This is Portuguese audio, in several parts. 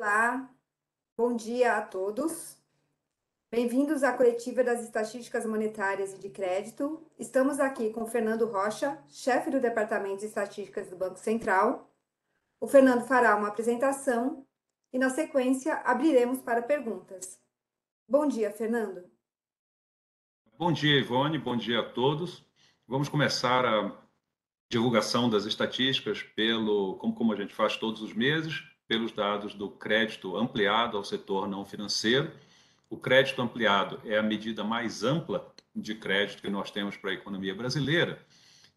Olá, bom dia a todos. Bem-vindos à coletiva das Estatísticas Monetárias e de Crédito. Estamos aqui com o Fernando Rocha, chefe do Departamento de Estatísticas do Banco Central. O Fernando fará uma apresentação e, na sequência, abriremos para perguntas. Bom dia, Fernando. Bom dia, Ivone. Bom dia a todos. Vamos começar a divulgação das estatísticas como a gente faz todos os meses, pelos dados do crédito ampliado ao setor não financeiro. O crédito ampliado é a medida mais ampla de crédito que nós temos para a economia brasileira.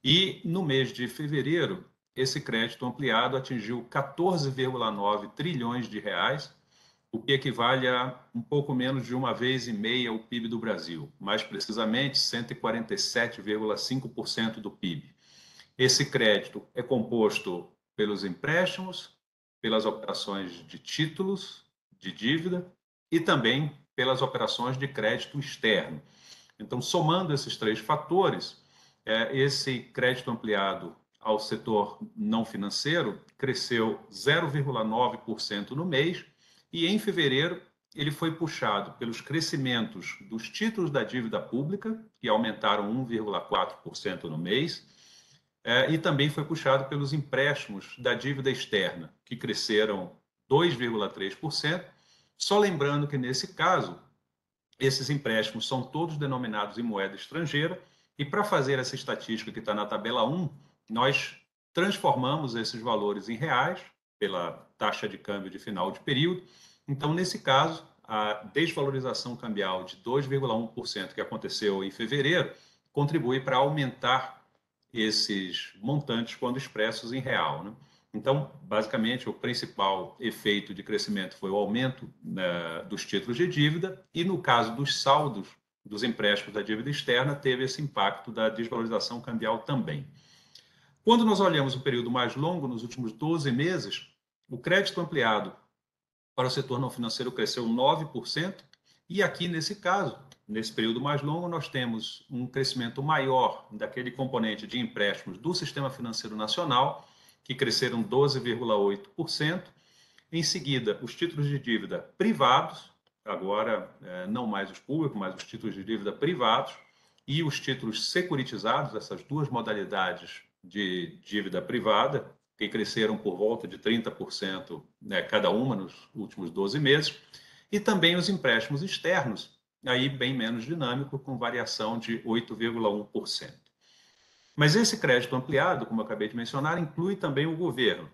E no mês de fevereiro, esse crédito ampliado atingiu 14,9 trilhões de reais, o que equivale a um pouco menos de uma vez e meia o PIB do Brasil, mais precisamente 147,5% do PIB. Esse crédito é composto pelos empréstimos, pelas operações de títulos, de dívida e também pelas operações de crédito externo. Então, somando esses três fatores, esse crédito ampliado ao setor não financeiro cresceu 0,9% no mês, e em fevereiro ele foi puxado pelos crescimentos dos títulos da dívida pública, que aumentaram 1,4% no mês, e também foi puxado pelos empréstimos da dívida externa, que cresceram 2,3%. Só lembrando que, nesse caso, esses empréstimos são todos denominados em moeda estrangeira, e para fazer essa estatística que está na tabela 1, nós transformamos esses valores em reais, pela taxa de câmbio de final de período. Então, nesse caso, a desvalorização cambial de 2,1% que aconteceu em fevereiro contribui para aumentar esses montantes quando expressos em real, né? Então, basicamente, o principal efeito de crescimento foi o aumento, né, dos títulos de dívida, e no caso dos saldos dos empréstimos da dívida externa, teve esse impacto da desvalorização cambial também. Quando nós olhamos o período mais longo, nos últimos 12 meses, o crédito ampliado para o setor não financeiro cresceu 9%, e aqui, nesse caso, nesse período mais longo, nós temos um crescimento maior daquele componente de empréstimos do Sistema Financeiro Nacional, que cresceram 12,8%. Em seguida, os títulos de dívida privados, agora não mais os públicos, mas os títulos de dívida privados, e os títulos securitizados, essas duas modalidades de dívida privada, que cresceram por volta de 30%, né, cada uma nos últimos 12 meses, e também os empréstimos externos, aí bem menos dinâmico, com variação de 8,1%. Mas esse crédito ampliado, como eu acabei de mencionar, inclui também o governo.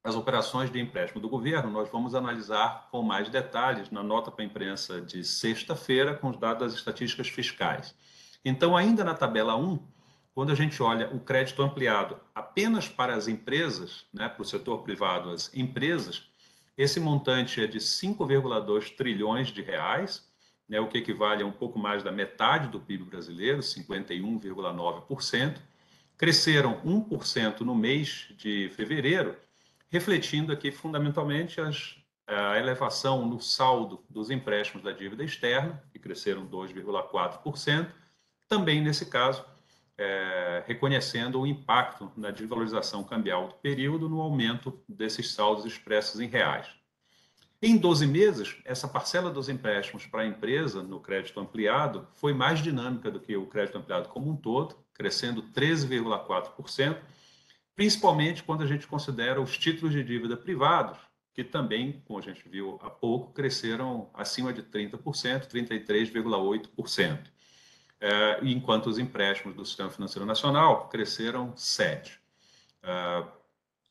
As operações de empréstimo do governo nós vamos analisar com mais detalhes na nota para a imprensa de sexta-feira, com os dados das estatísticas fiscais. Então, ainda na tabela 1, quando a gente olha o crédito ampliado apenas para as empresas, né, para o setor privado, as empresas, esse montante é de 5,2 trilhões de reais, né, o que equivale a um pouco mais da metade do PIB brasileiro, 51,9%. Cresceram 1% no mês de fevereiro, refletindo aqui fundamentalmente a elevação no saldo dos empréstimos da dívida externa, que cresceram 2,4%, também nesse caso, reconhecendo o impacto na desvalorização cambial do período no aumento desses saldos expressos em reais. Em 12 meses, essa parcela dos empréstimos para a empresa no crédito ampliado foi mais dinâmica do que o crédito ampliado como um todo, crescendo 13,4%, principalmente quando a gente considera os títulos de dívida privados, que também, como a gente viu há pouco, cresceram acima de 30%, 33,8%, enquanto os empréstimos do Sistema Financeiro Nacional cresceram 7%.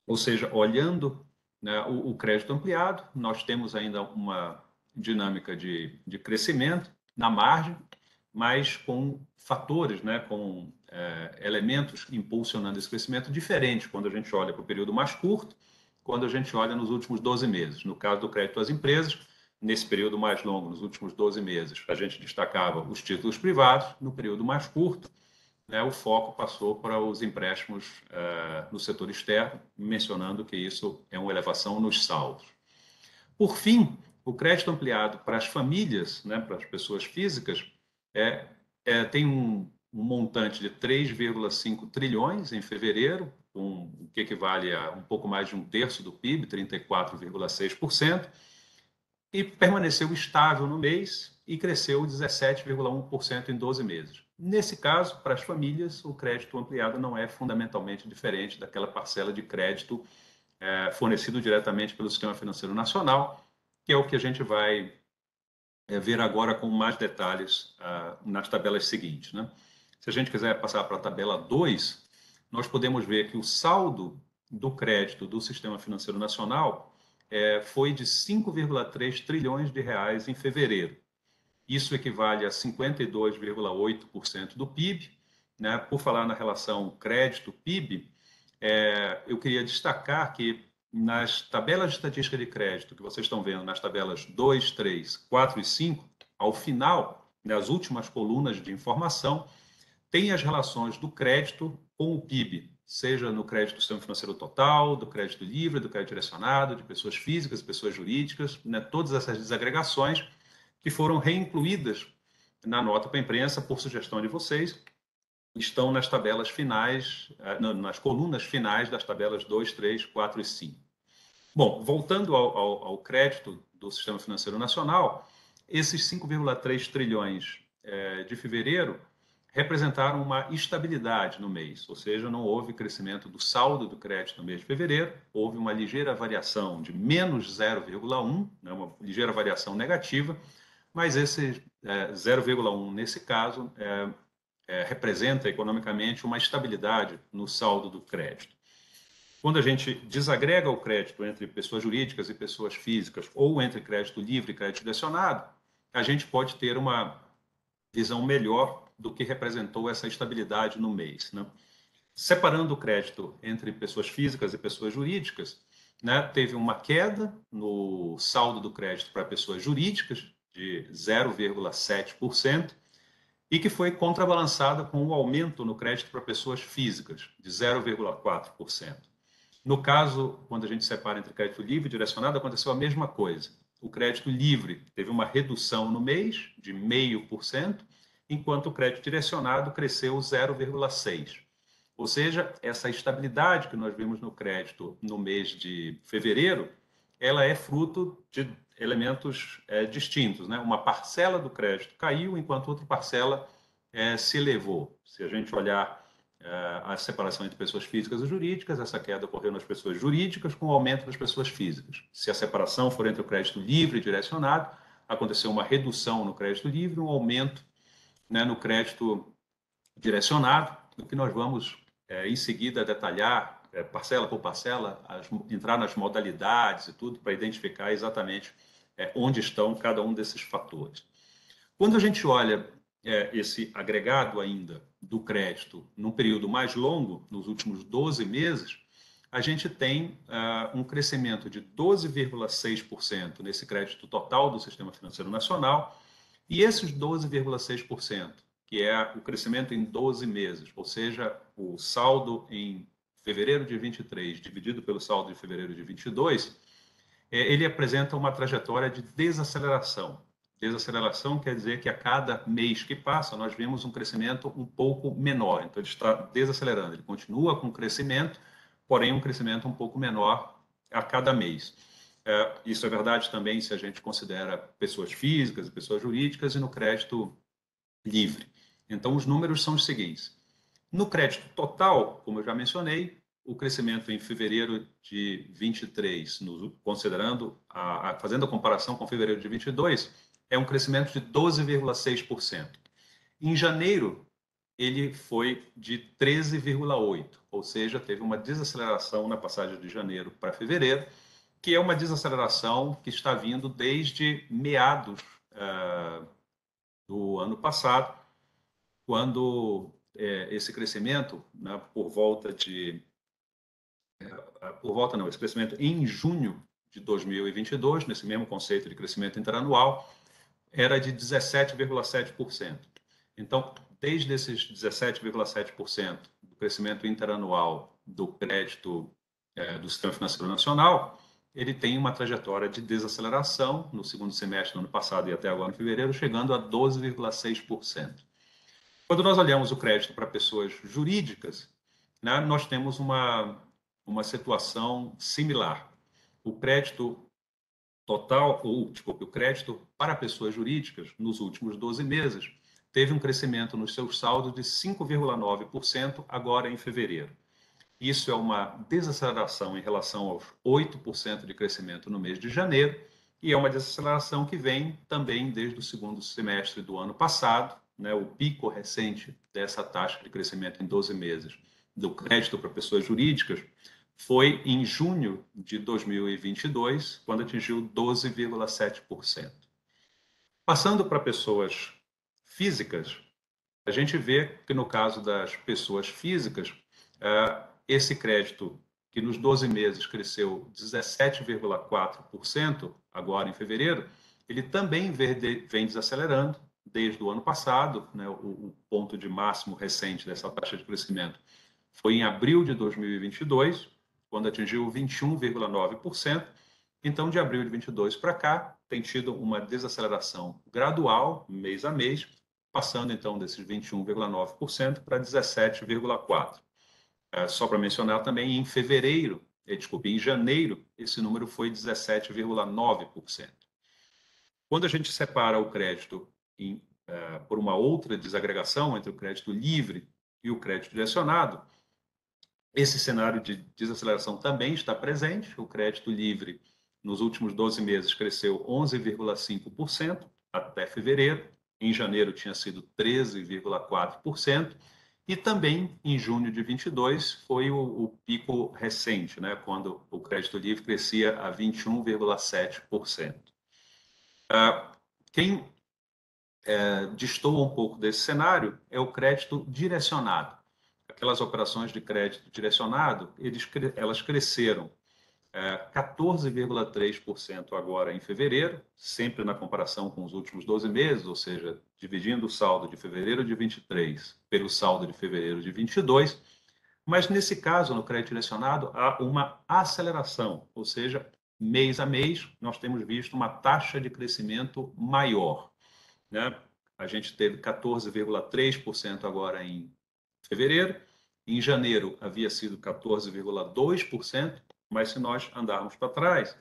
Ou seja, olhando, né, o crédito ampliado, nós temos ainda uma dinâmica de crescimento na margem, mas com fatores, né, com elementos impulsionando esse crescimento diferentes quando a gente olha para o período mais curto, quando a gente olha nos últimos 12 meses. No caso do crédito às empresas, nesse período mais longo, nos últimos 12 meses, a gente destacava os títulos privados. No período mais curto, né, o foco passou para os empréstimos no setor externo, mencionando que isso é uma elevação nos saldos. Por fim, o crédito ampliado para as famílias, né, para as pessoas físicas, tem um montante de 3,5 trilhões em fevereiro, o que equivale a um pouco mais de um terço do PIB, 34,6%, e permaneceu estável no mês e cresceu 17,1% em 12 meses. Nesse caso, para as famílias, o crédito ampliado não é fundamentalmente diferente daquela parcela de crédito fornecido diretamente pelo Sistema Financeiro Nacional, que é o que a gente vai ver agora com mais detalhes nas tabelas seguintes, né? Se a gente quiser passar para a tabela 2, nós podemos ver que o saldo do crédito do Sistema Financeiro Nacional foi de 5,3 trilhões de reais em fevereiro. Isso equivale a 52,8% do PIB. Né? Por falar na relação crédito-PIB, eu queria destacar que nas tabelas de estatística de crédito que vocês estão vendo, nas tabelas 2, 3, 4 e 5, ao final, nas últimas colunas de informação, tem as relações do crédito com o PIB, seja no crédito do sistema financeiro total, do crédito livre, do crédito direcionado, de pessoas físicas, pessoas jurídicas, né? Todas essas desagregações que foram reincluídas na nota para a imprensa por sugestão de vocês, estão nas tabelas finais, nas colunas finais das tabelas 2, 3, 4 e 5. Bom, voltando ao crédito do Sistema Financeiro Nacional, esses 5,3 trilhões de fevereiro representaram uma estabilidade no mês, ou seja, não houve crescimento do saldo do crédito no mês de fevereiro, houve uma ligeira variação de menos 0,1, né, uma ligeira variação negativa, mas esse 0,1 nesse caso representa economicamente uma estabilidade no saldo do crédito. Quando a gente desagrega o crédito entre pessoas jurídicas e pessoas físicas, ou entre crédito livre e crédito direcionado, a gente pode ter uma visão melhor do que representou essa estabilidade no mês. Né? Separando o crédito entre pessoas físicas e pessoas jurídicas, né, teve uma queda no saldo do crédito para pessoas jurídicas de 0,7%, e que foi contrabalançada com um aumento no crédito para pessoas físicas de 0,4%. No caso, quando a gente separa entre crédito livre e direcionado, aconteceu a mesma coisa. O crédito livre teve uma redução no mês de 0,5%, enquanto o crédito direcionado cresceu 0,6%. Ou seja, essa estabilidade que nós vimos no crédito no mês de fevereiro, ela é fruto de elementos distintos. Né? Uma parcela do crédito caiu, enquanto outra parcela se elevou. Se a gente olhar a separação entre pessoas físicas e jurídicas, essa queda ocorreu nas pessoas jurídicas com o aumento das pessoas físicas. Se a separação for entre o crédito livre e direcionado, aconteceu uma redução no crédito livre, um aumento, né, no crédito direcionado, o que nós vamos em seguida detalhar parcela por parcela, entrar nas modalidades e tudo para identificar exatamente onde estão cada um desses fatores. Quando a gente olha esse agregado ainda do crédito num período mais longo, nos últimos 12 meses, a gente tem um crescimento de 12,6% nesse crédito total do Sistema Financeiro Nacional, e esses 12,6%, que é o crescimento em 12 meses, ou seja, o saldo em fevereiro de 23 dividido pelo saldo de fevereiro de 22, ele apresenta uma trajetória de desaceleração. Desaceleração quer dizer que a cada mês que passa, nós vemos um crescimento um pouco menor. Então, ele está desacelerando. Ele continua com crescimento, porém um crescimento um pouco menor a cada mês. Isso é verdade também se a gente considera pessoas físicas e pessoas jurídicas e no crédito livre. Então, os números são os seguintes. No crédito total, como eu já mencionei, o crescimento em fevereiro de 23, considerando, fazendo a comparação com fevereiro de 22, é um crescimento de 12,6%. Em janeiro, ele foi de 13,8%, ou seja, teve uma desaceleração na passagem de janeiro para fevereiro, que é uma desaceleração que está vindo desde meados do ano passado, quando esse crescimento, né, esse crescimento em junho de 2022, nesse mesmo conceito de crescimento interanual, era de 17,7%. Então, desde esses 17,7% do crescimento interanual do crédito do Sistema Financeiro Nacional, ele tem uma trajetória de desaceleração no segundo semestre do ano passado e até agora em fevereiro, chegando a 12,6%. Quando nós olhamos o crédito para pessoas jurídicas, né, nós temos uma situação similar. O crédito total, ou, desculpe, o crédito para pessoas jurídicas, nos últimos 12 meses, teve um crescimento nos seus saldos de 5,9% agora em fevereiro. Isso é uma desaceleração em relação aos 8% de crescimento no mês de janeiro, e é uma desaceleração que vem também desde o segundo semestre do ano passado, né, o pico recente dessa taxa de crescimento em 12 meses do crédito para pessoas jurídicas foi em junho de 2022, quando atingiu 12,7%. Passando para pessoas físicas, a gente vê que no caso das pessoas físicas, esse crédito que nos 12 meses cresceu 17,4% agora em fevereiro, ele também vem desacelerando desde o ano passado, né? O ponto de máximo recente dessa taxa de crescimento foi em abril de 2022, quando atingiu 21,9%. Então, de abril de 22 para cá, tem tido uma desaceleração gradual, mês a mês, passando então desses 21,9% para 17,4%. Só para mencionar também, em fevereiro, desculpe, em janeiro, esse número foi 17,9%. Quando a gente separa o crédito por uma outra desagregação entre o crédito livre e o crédito direcionado, esse cenário de desaceleração também está presente. O crédito livre, nos últimos 12 meses, cresceu 11,5% até fevereiro. Em janeiro tinha sido 13,4%. E também em junho de 22 foi o pico recente, né, quando o crédito livre crescia a 21,7%. Quem destoa um pouco desse cenário é o crédito direcionado. Aquelas operações de crédito direcionado, elas cresceram 14,3% agora em fevereiro, sempre na comparação com os últimos 12 meses, ou seja, dividindo o saldo de fevereiro de 23 pelo saldo de fevereiro de 22, mas nesse caso, no crédito direcionado, há uma aceleração, ou seja, mês a mês, nós temos visto uma taxa de crescimento maior, né? A gente teve 14,3% agora em fevereiro, em janeiro havia sido 14,2%, mas se nós andarmos para trás,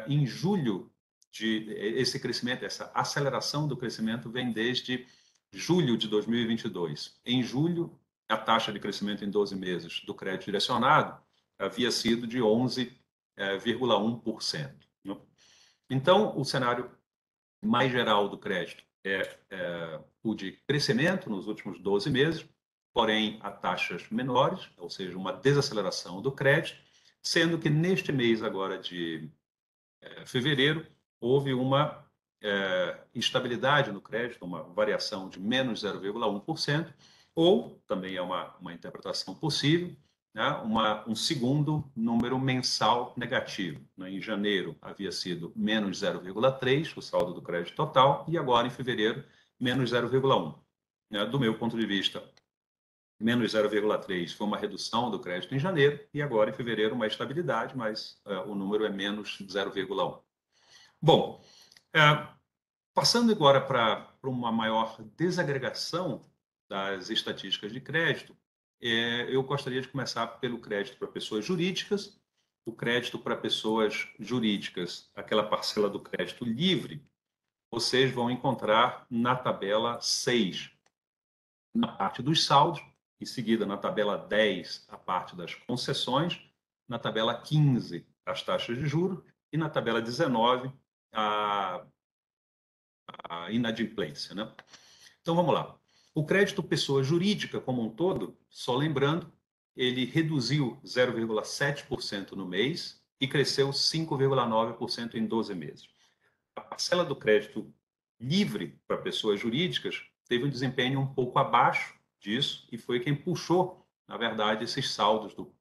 em julho, esse crescimento, essa aceleração do crescimento vem desde julho de 2022. Em julho, a taxa de crescimento em 12 meses do crédito direcionado havia sido de 11,1%. Então, o cenário mais geral do crédito é o de crescimento nos últimos 12 meses, porém a taxas menores, ou seja, uma desaceleração do crédito, sendo que neste mês agora de fevereiro houve uma instabilidade no crédito, uma variação de menos 0,1%, ou também é uma interpretação possível, né, um segundo número mensal negativo. Né? Em janeiro havia sido menos 0,3%, o saldo do crédito total, e agora em fevereiro, menos 0,1%. Né? Do meu ponto de vista, menos 0,3 foi uma redução do crédito em janeiro e agora em fevereiro uma estabilidade, mas o número é menos 0,1. Bom, passando agora para uma maior desagregação das estatísticas de crédito, eu gostaria de começar pelo crédito para pessoas jurídicas. O crédito para pessoas jurídicas, aquela parcela do crédito livre, vocês vão encontrar na tabela 6, na parte dos saldos, em seguida na tabela 10, a parte das concessões, na tabela 15, as taxas de juros, e na tabela 19, a inadimplência, né? Então, vamos lá. O crédito pessoa jurídica como um todo, só lembrando, ele reduziu 0,7% no mês e cresceu 5,9% em 12 meses. A parcela do crédito livre para pessoas jurídicas teve um desempenho um pouco abaixo disso e foi quem puxou, na verdade, esses saldos do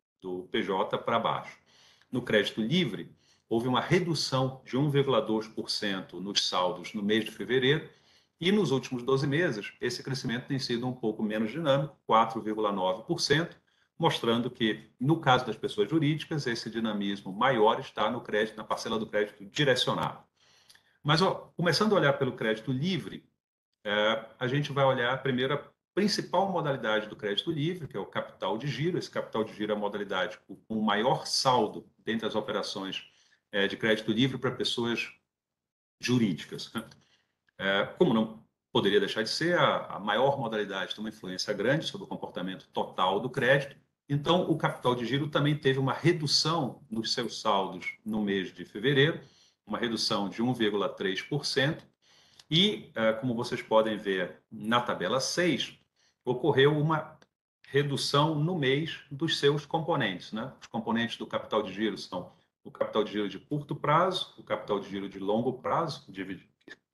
PJ para baixo. No crédito livre, houve uma redução de 1,2% nos saldos no mês de fevereiro e nos últimos 12 meses, esse crescimento tem sido um pouco menos dinâmico, 4,9%, mostrando que, no caso das pessoas jurídicas, esse dinamismo maior está no crédito, na parcela do crédito direcionado. Mas, começando a olhar pelo crédito livre, a gente vai olhar primeiro principal modalidade do crédito livre, que é o capital de giro. Esse capital de giro é a modalidade com o maior saldo dentre as operações de crédito livre para pessoas jurídicas. Como não poderia deixar de ser, a maior modalidade tem uma influência grande sobre o comportamento total do crédito. Então, o capital de giro também teve uma redução nos seus saldos no mês de fevereiro, uma redução de 1,3%. E, como vocês podem ver na tabela 6, ocorreu uma redução no mês dos seus componentes, né? Os componentes do capital de giro são o capital de giro de curto prazo, o capital de giro de longo prazo, que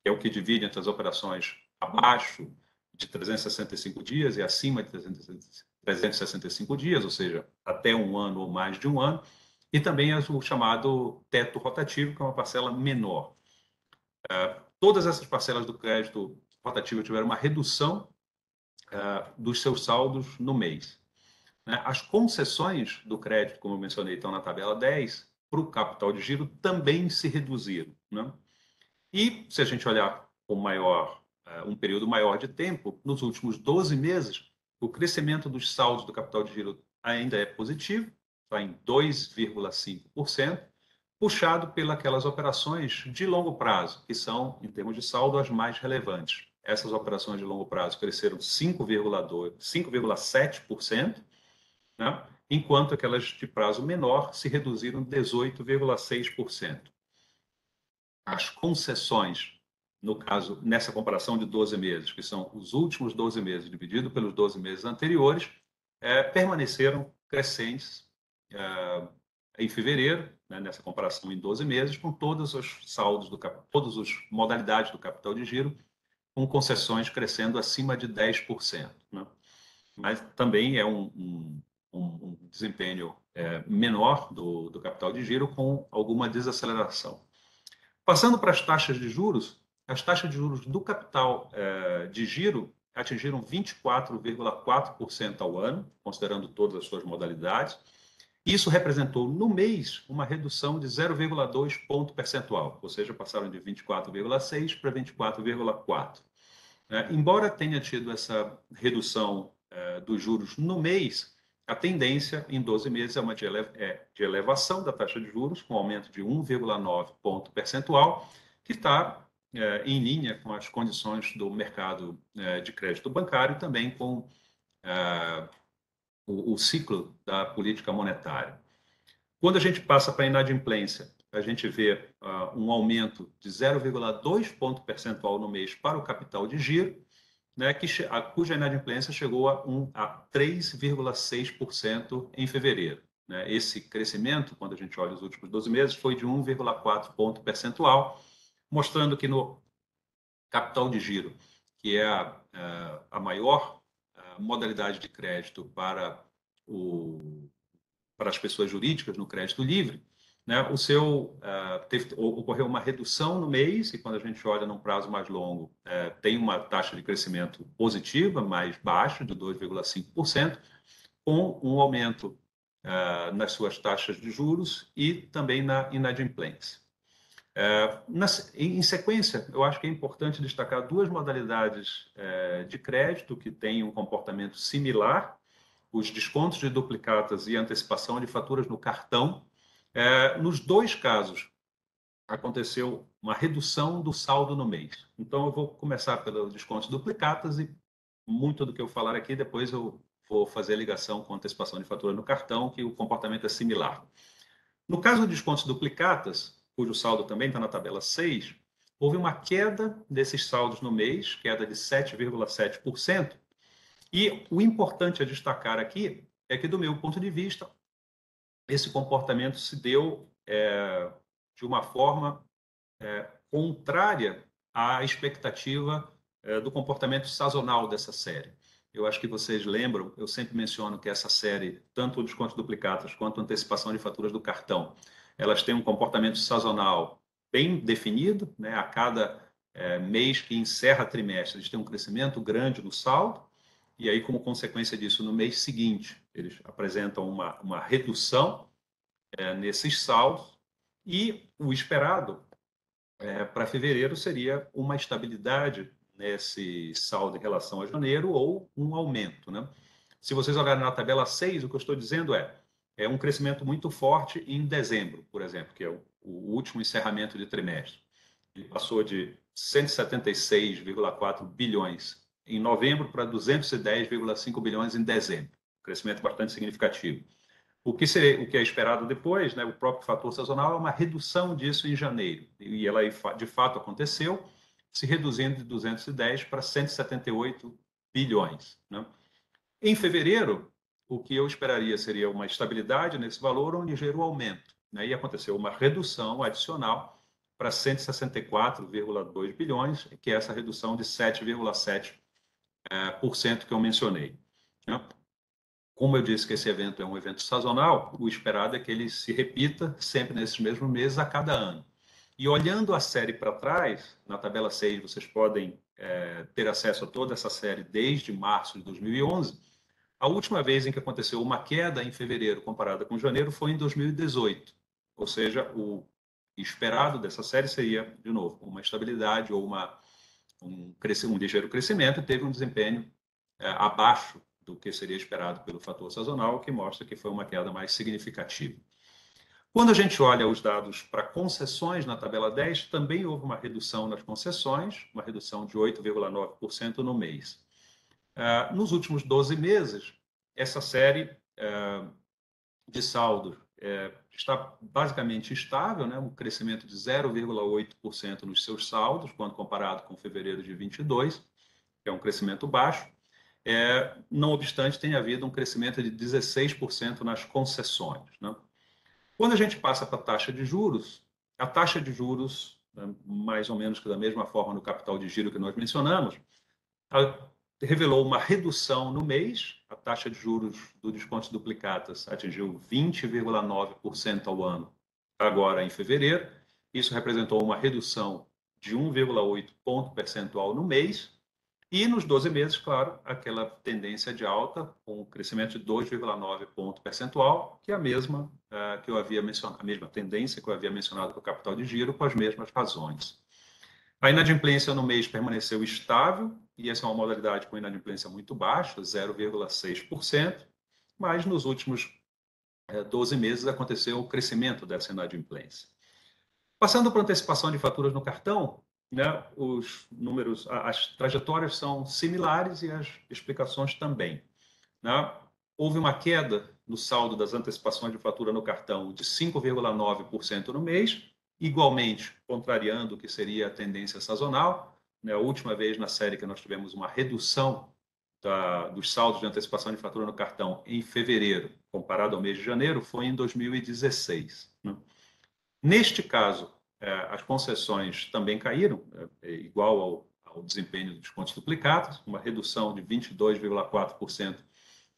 é o que divide entre as operações abaixo de 365 dias e acima de 365 dias, ou seja, até um ano ou mais de um ano, e também o chamado teto rotativo, que é uma parcela menor. Todas essas parcelas do crédito rotativo tiveram uma redução dos seus saldos no mês. Né? As concessões do crédito, como eu mencionei, estão na tabela 10, para o capital de giro também se reduziram. Né? E se a gente olhar com um período maior de tempo, nos últimos 12 meses, o crescimento dos saldos do capital de giro ainda é positivo, está em 2,5%, puxado pelas operações de longo prazo, que são, em termos de saldo, as mais relevantes. Essas operações de longo prazo cresceram 5,7%, né? Enquanto aquelas de prazo menor se reduziram 18,6%. As concessões, no caso, nessa comparação de 12 meses, que são os últimos 12 meses dividido pelos 12 meses anteriores, permaneceram crescentes em fevereiro, né, nessa comparação em 12 meses, com todos os saldos, todas as modalidades do capital de giro, com concessões crescendo acima de 10%. Né? Mas também é um desempenho menor do capital de giro, com alguma desaceleração. Passando para as taxas de juros do capital de giro atingiram 24,4% ao ano, considerando todas as suas modalidades. Isso representou, no mês, uma redução de 0,2 ponto percentual, ou seja, passaram de 24,6 para 24,4. Embora tenha tido essa redução dos juros no mês, a tendência em 12 meses é uma de elevação da taxa de juros, com aumento de 1,9 ponto percentual, que está em linha com as condições do mercado de crédito bancário e também com o ciclo da política monetária. Quando a gente passa para a inadimplência, a gente vê um aumento de 0,2 ponto percentual no mês para o capital de giro, né, cuja inadimplência chegou a 3,6% em fevereiro. Né? Esse crescimento, quando a gente olha os últimos 12 meses, foi de 1,4 ponto percentual, mostrando que no capital de giro, que é a maior modalidade de crédito para as pessoas jurídicas no crédito livre, né, ocorreu uma redução no mês, e quando a gente olha num prazo mais longo, tem uma taxa de crescimento positiva, mais baixa, de 2,5%, com um aumento nas suas taxas de juros e também na inadimplência. Em sequência, eu acho que é importante destacar duas modalidades de crédito que têm um comportamento similar: os descontos de duplicatas e antecipação de faturas no cartão. Nos dois casos, aconteceu uma redução do saldo no mês. Então, eu vou começar pelos descontos duplicatas e muito do que eu falar aqui, depois eu vou fazer a ligação com antecipação de fatura no cartão, que o comportamento é similar. No caso de descontos duplicatas, cujo saldo também está na tabela 6, houve uma queda desses saldos no mês, queda de 7,7%. E o importante a destacar aqui é que, do meu ponto de vista, esse comportamento se deu de uma forma contrária à expectativa do comportamento sazonal dessa série. Eu acho que vocês lembram, eu sempre menciono que essa série, tanto o desconto duplicatas quanto a antecipação de faturas do cartão, elas têm um comportamento sazonal bem definido, né? A cada mês que encerra trimestre, eles têm um crescimento grande no saldo, e aí, como consequência disso, no mês seguinte, eles apresentam uma redução nesses saldos, e o esperado para fevereiro seria uma estabilidade nesse saldo em relação a janeiro ou um aumento, né? Se vocês olharem na tabela 6, o que eu estou dizendo é um crescimento muito forte em dezembro, por exemplo, que é o último encerramento de trimestre. Ele passou de 176,4 bilhões em novembro para 210,5 bilhões em dezembro. Crescimento bastante significativo. O que é esperado depois, né, o próprio fator sazonal, é uma redução disso em janeiro. E ela, de fato, aconteceu, se reduzindo de 210 para 178 bilhões. Né? Em fevereiro, o que eu esperaria seria uma estabilidade nesse valor ou um ligeiro aumento. Né? E aconteceu uma redução adicional para 164,2 bilhões, que é essa redução de 7,7% que eu mencionei. Né? Como eu disse que esse evento é um evento sazonal, o esperado é que ele se repita sempre nesses mesmos meses a cada ano. E olhando a série para trás, na tabela 6, vocês podem ter acesso a toda essa série desde março de 2011. A última vez em que aconteceu uma queda em fevereiro comparada com janeiro foi em 2018. Ou seja, o esperado dessa série seria, de novo, uma estabilidade ou um ligeiro crescimento, e teve um desempenho abaixo do que seria esperado pelo fator sazonal, que mostra que foi uma queda mais significativa. Quando a gente olha os dados para concessões na tabela 10, também houve uma redução nas concessões, uma redução de 8,9% no mês. Nos últimos 12 meses, essa série de saldos está basicamente estável, né? Um crescimento de 0,8% nos seus saldos, quando comparado com fevereiro de 22, que é um crescimento baixo. Não obstante, tem havido um crescimento de 16% nas concessões. Né? Quando a gente passa para a taxa de juros, né, mais ou menos que da mesma forma no capital de giro que nós mencionamos, revelou uma redução no mês. A taxa de juros do desconto duplicatas atingiu 20,9% ao ano, agora em fevereiro. Isso representou uma redução de 1,8 ponto percentual no mês. E nos 12 meses, claro, aquela tendência de alta, com um crescimento de 2,9 ponto percentual, que é a mesma que eu havia mencionado, a mesma tendência que eu havia mencionado para o capital de giro, com as mesmas razões. A inadimplência no mês permaneceu estável, e essa é uma modalidade com inadimplência muito baixa, 0,6%, mas nos últimos 12 meses aconteceu o crescimento dessa inadimplência. Passando para a antecipação de faturas no cartão, né, os números, as trajetórias são similares e as explicações também. Né? Houve uma queda no saldo das antecipações de fatura no cartão de 5,9% no mês, igualmente contrariando o que seria a tendência sazonal. Né? A última vez na série que nós tivemos uma redução dos saldos de antecipação de fatura no cartão em fevereiro, comparado ao mês de janeiro, foi em 2016. Né? Neste caso, as concessões também caíram, igual ao desempenho dos descontos duplicados, uma redução de 22,4%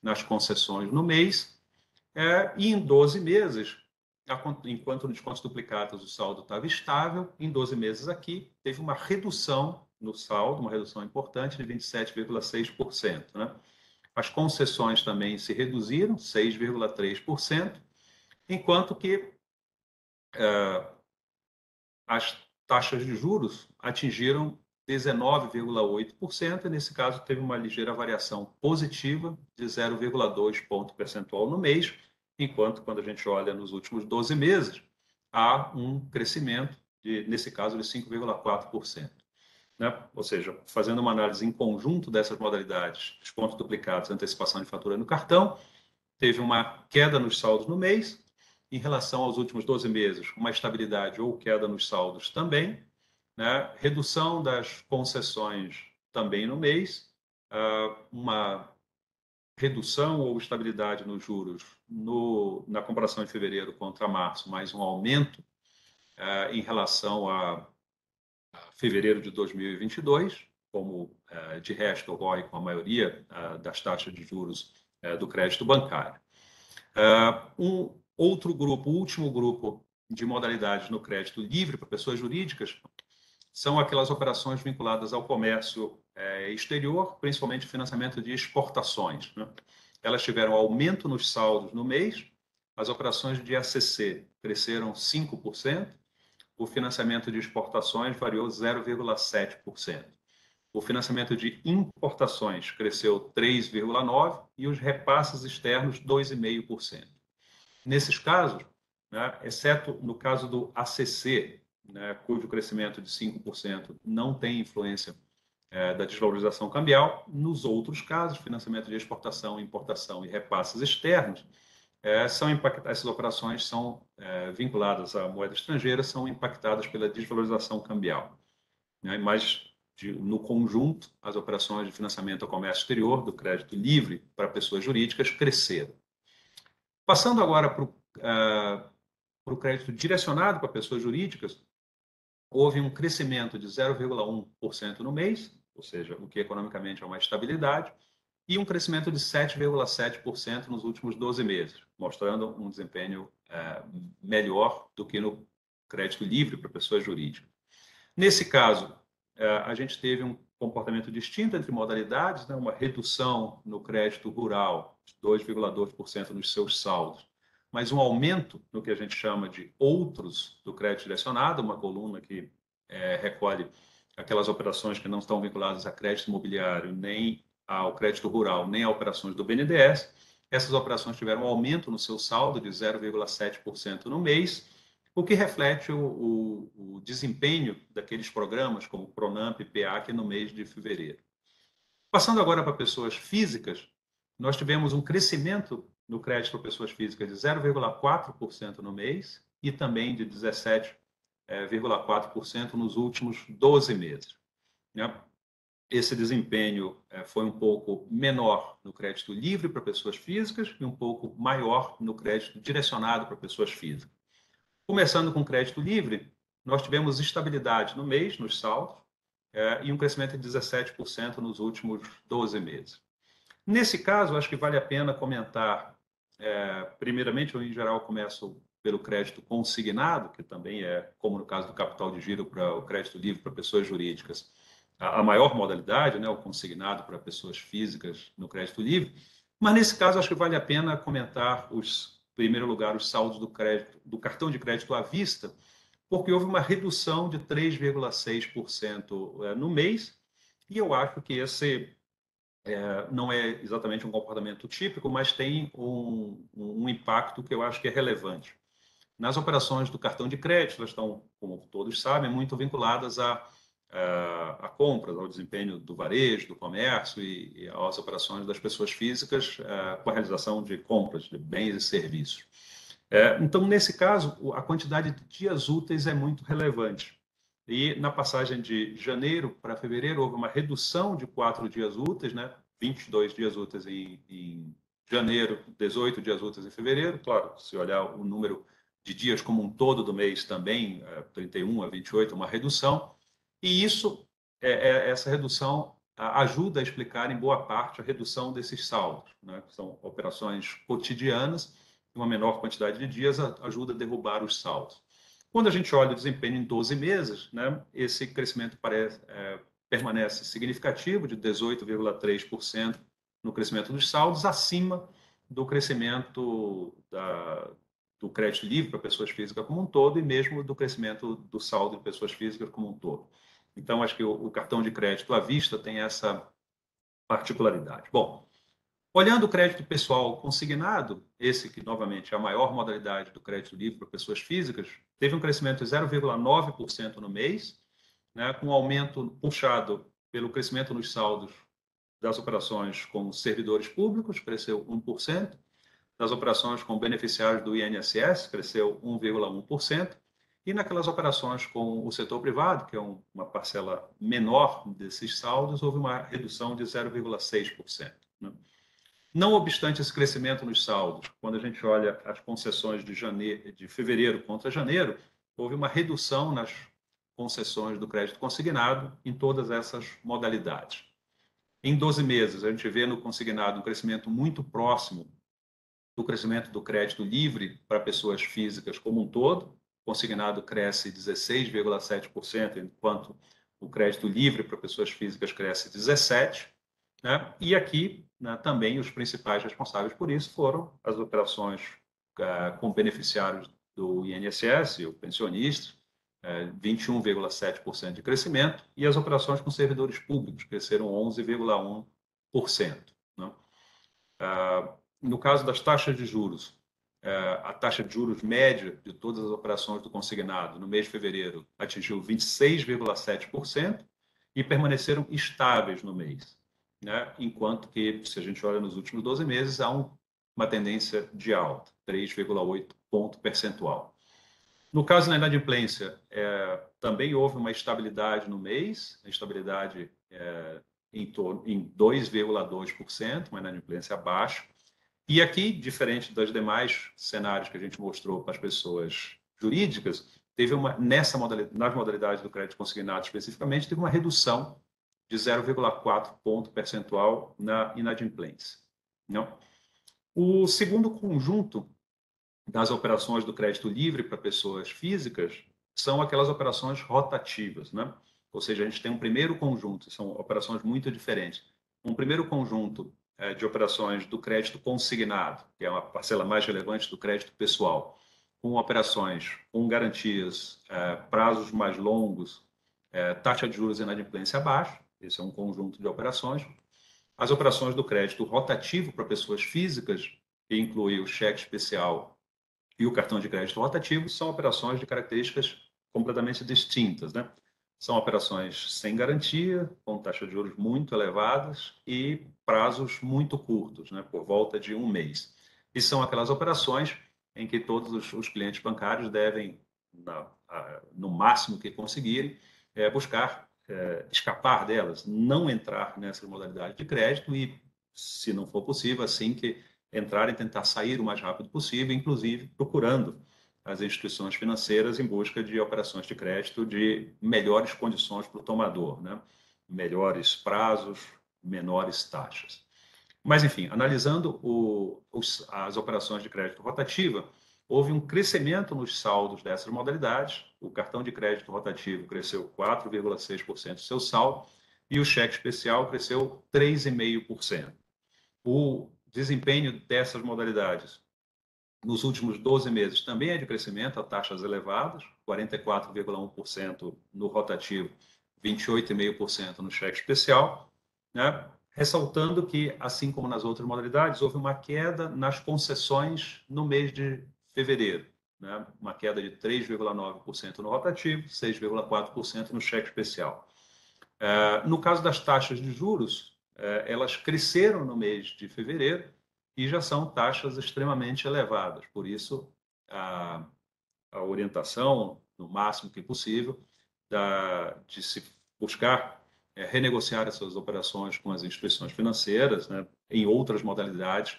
nas concessões no mês, e em 12 meses, enquanto nos descontos duplicados o saldo estava estável, em 12 meses aqui teve uma redução no saldo, uma redução importante de 27,6%. Né? As concessões também se reduziram, 6,3%, enquanto que as taxas de juros atingiram 19,8%, e nesse caso teve uma ligeira variação positiva de 0,2 ponto percentual no mês, enquanto quando a gente olha nos últimos 12 meses, há um crescimento, nesse caso, de 5,4%. Né? Ou seja, fazendo uma análise em conjunto dessas modalidades, descontos duplicados, antecipação de fatura no cartão, teve uma queda nos saldos no mês. Em relação aos últimos 12 meses, uma estabilidade ou queda nos saldos também, né? Redução das concessões também no mês, uma redução ou estabilidade nos juros na comparação de fevereiro contra março, mais um aumento em relação a fevereiro de 2022, como de resto ocorre com a maioria das taxas de juros do crédito bancário. Outro grupo, o último grupo de modalidades no crédito livre para pessoas jurídicas são aquelas operações vinculadas ao comércio exterior, principalmente financiamento de exportações. Né? Elas tiveram aumento nos saldos no mês, as operações de ACC cresceram 5%, o financiamento de exportações variou 0,7%. o financiamento de importações cresceu 3,9% e os repasses externos 2,5%. Nesses casos, né, exceto no caso do ACC, né, cujo crescimento de 5% não tem influência da desvalorização cambial, nos outros casos, financiamento de exportação, importação e repasses externos, essas operações são vinculadas à moeda estrangeira, são impactadas pela desvalorização cambial, né, mas no conjunto, as operações de financiamento ao comércio exterior, do crédito livre para pessoas jurídicas, cresceram. Passando agora para o crédito direcionado para pessoas jurídicas, houve um crescimento de 0,1% no mês, ou seja, o que economicamente é uma estabilidade, e um crescimento de 7,7% nos últimos 12 meses, mostrando um desempenho melhor do que no crédito livre para pessoas jurídicas. Nesse caso, a gente teve um comportamento distinto entre modalidades, né? Uma redução no crédito rural de 2,2% nos seus saldos, mas um aumento no que a gente chama de outros do crédito direcionado, uma coluna que recolhe aquelas operações que não estão vinculadas a crédito imobiliário, nem ao crédito rural, nem a operações do BNDES. Essas operações tiveram um aumento no seu saldo de 0,7% no mês, o que reflete o desempenho daqueles programas como Pronamp e PEAC no mês de fevereiro. Passando agora para pessoas físicas, nós tivemos um crescimento no crédito para pessoas físicas de 0,4% no mês e também de 17,4% nos últimos 12 meses. Esse desempenho foi um pouco menor no crédito livre para pessoas físicas e um pouco maior no crédito direcionado para pessoas físicas. Começando com crédito livre, nós tivemos estabilidade no mês, nos saldos, e um crescimento de 17% nos últimos 12 meses. Nesse caso, acho que vale a pena comentar, primeiramente, eu em geral começo pelo crédito consignado, que também é, como no caso do capital de giro para o crédito livre para pessoas jurídicas, a maior modalidade, né, o consignado para pessoas físicas no crédito livre, mas nesse caso acho que vale a pena comentar em primeiro lugar, os saldos do cartão de crédito à vista, porque houve uma redução de 3,6% no mês, e eu acho que esse não é exatamente um comportamento típico, mas tem um impacto que eu acho que é relevante. Nas operações do cartão de crédito, elas estão, como todos sabem, muito vinculadas a compras, ao desempenho do varejo, do comércio e às operações das pessoas físicas com a realização de compras de bens e serviços. Então, nesse caso, a quantidade de dias úteis é muito relevante. E na passagem de janeiro para fevereiro, houve uma redução de 4 dias úteis, né? 22 dias úteis em janeiro, 18 dias úteis em fevereiro. Claro, se olhar o número de dias como um todo do mês também, 31 a 28, uma redução. E essa redução ajuda a explicar, em boa parte, a redução desses saldos, né? São operações cotidianas, uma menor quantidade de dias ajuda a derrubar os saldos. Quando a gente olha o desempenho em 12 meses, né, esse crescimento permanece significativo, de 18,3% no crescimento dos saldos, acima do crescimento do crédito livre para pessoas físicas como um todo e mesmo do crescimento do saldo de pessoas físicas como um todo. Então, acho que o cartão de crédito à vista tem essa particularidade. Bom, olhando o crédito pessoal consignado, esse que, novamente, é a maior modalidade do crédito livre para pessoas físicas, teve um crescimento de 0,9% no mês, né, com um aumento puxado pelo crescimento nos saldos das operações com servidores públicos, cresceu 1%, das operações com beneficiários do INSS, cresceu 1,1%, e naquelas operações com o setor privado, que é uma parcela menor desses saldos, houve uma redução de 0,6%. Né? Não obstante esse crescimento nos saldos, quando a gente olha as concessões de fevereiro contra janeiro, houve uma redução nas concessões do crédito consignado em todas essas modalidades. Em 12 meses, a gente vê no consignado um crescimento muito próximo do crescimento do crédito livre para pessoas físicas como um todo. O consignado cresce 16,7%, enquanto o crédito livre para pessoas físicas cresce 17%. Né? E aqui, né, também os principais responsáveis por isso foram as operações com beneficiários do INSS, o pensionista, 21,7% de crescimento, e as operações com servidores públicos cresceram 11,1%. Né? No caso das taxas de juros, a taxa de juros média de todas as operações do consignado no mês de fevereiro atingiu 26,7% e permaneceram estáveis no mês, né? Enquanto que, se a gente olha nos últimos 12 meses, há uma tendência de alta, 3,8 ponto percentual. No caso da inadimplência, também houve uma estabilidade no mês, a estabilidade em 2,2%, uma inadimplência abaixo. E aqui, diferente dos demais cenários que a gente mostrou para as pessoas jurídicas, teve nas modalidades do crédito consignado especificamente, teve uma redução de 0,4 ponto percentual na inadimplência. Não? O segundo conjunto das operações do crédito livre para pessoas físicas são aquelas operações rotativas, né? Ou seja, a gente tem um primeiro conjunto, são operações muito diferentes. Um primeiro conjunto de operações do crédito consignado, que é uma parcela mais relevante do crédito pessoal, com operações com garantias, prazos mais longos, taxa de juros e inadimplência abaixo. Esse é um conjunto de operações. As operações do crédito rotativo para pessoas físicas, que inclui o cheque especial e o cartão de crédito rotativo, são operações de características completamente distintas, né? São operações sem garantia, com taxas de juros muito elevadas e prazos muito curtos, né? Por volta de um mês. E são aquelas operações em que todos os clientes bancários devem, no máximo que conseguirem, buscar escapar delas, não entrar nessa modalidade de crédito e, se não for possível, assim que entrar e tentar sair o mais rápido possível, inclusive procurando as instituições financeiras em busca de operações de crédito de melhores condições para o tomador, né? Melhores prazos, menores taxas. Mas, enfim, analisando as operações de crédito rotativa, houve um crescimento nos saldos dessas modalidades. O cartão de crédito rotativo cresceu 4,6% seu saldo e o cheque especial cresceu 3,5%. O desempenho dessas modalidades nos últimos 12 meses também é de crescimento a taxas elevadas, 44,1% no rotativo, 28,5% no cheque especial, né? Ressaltando que, assim como nas outras modalidades, houve uma queda nas concessões no mês de fevereiro, né? Uma queda de 3,9% no rotativo, 6,4% no cheque especial. No caso das taxas de juros, elas cresceram no mês de fevereiro e já são taxas extremamente elevadas. Por isso, a orientação, no máximo que possível, de se buscar renegociar essas operações com as instituições financeiras, né, em outras modalidades,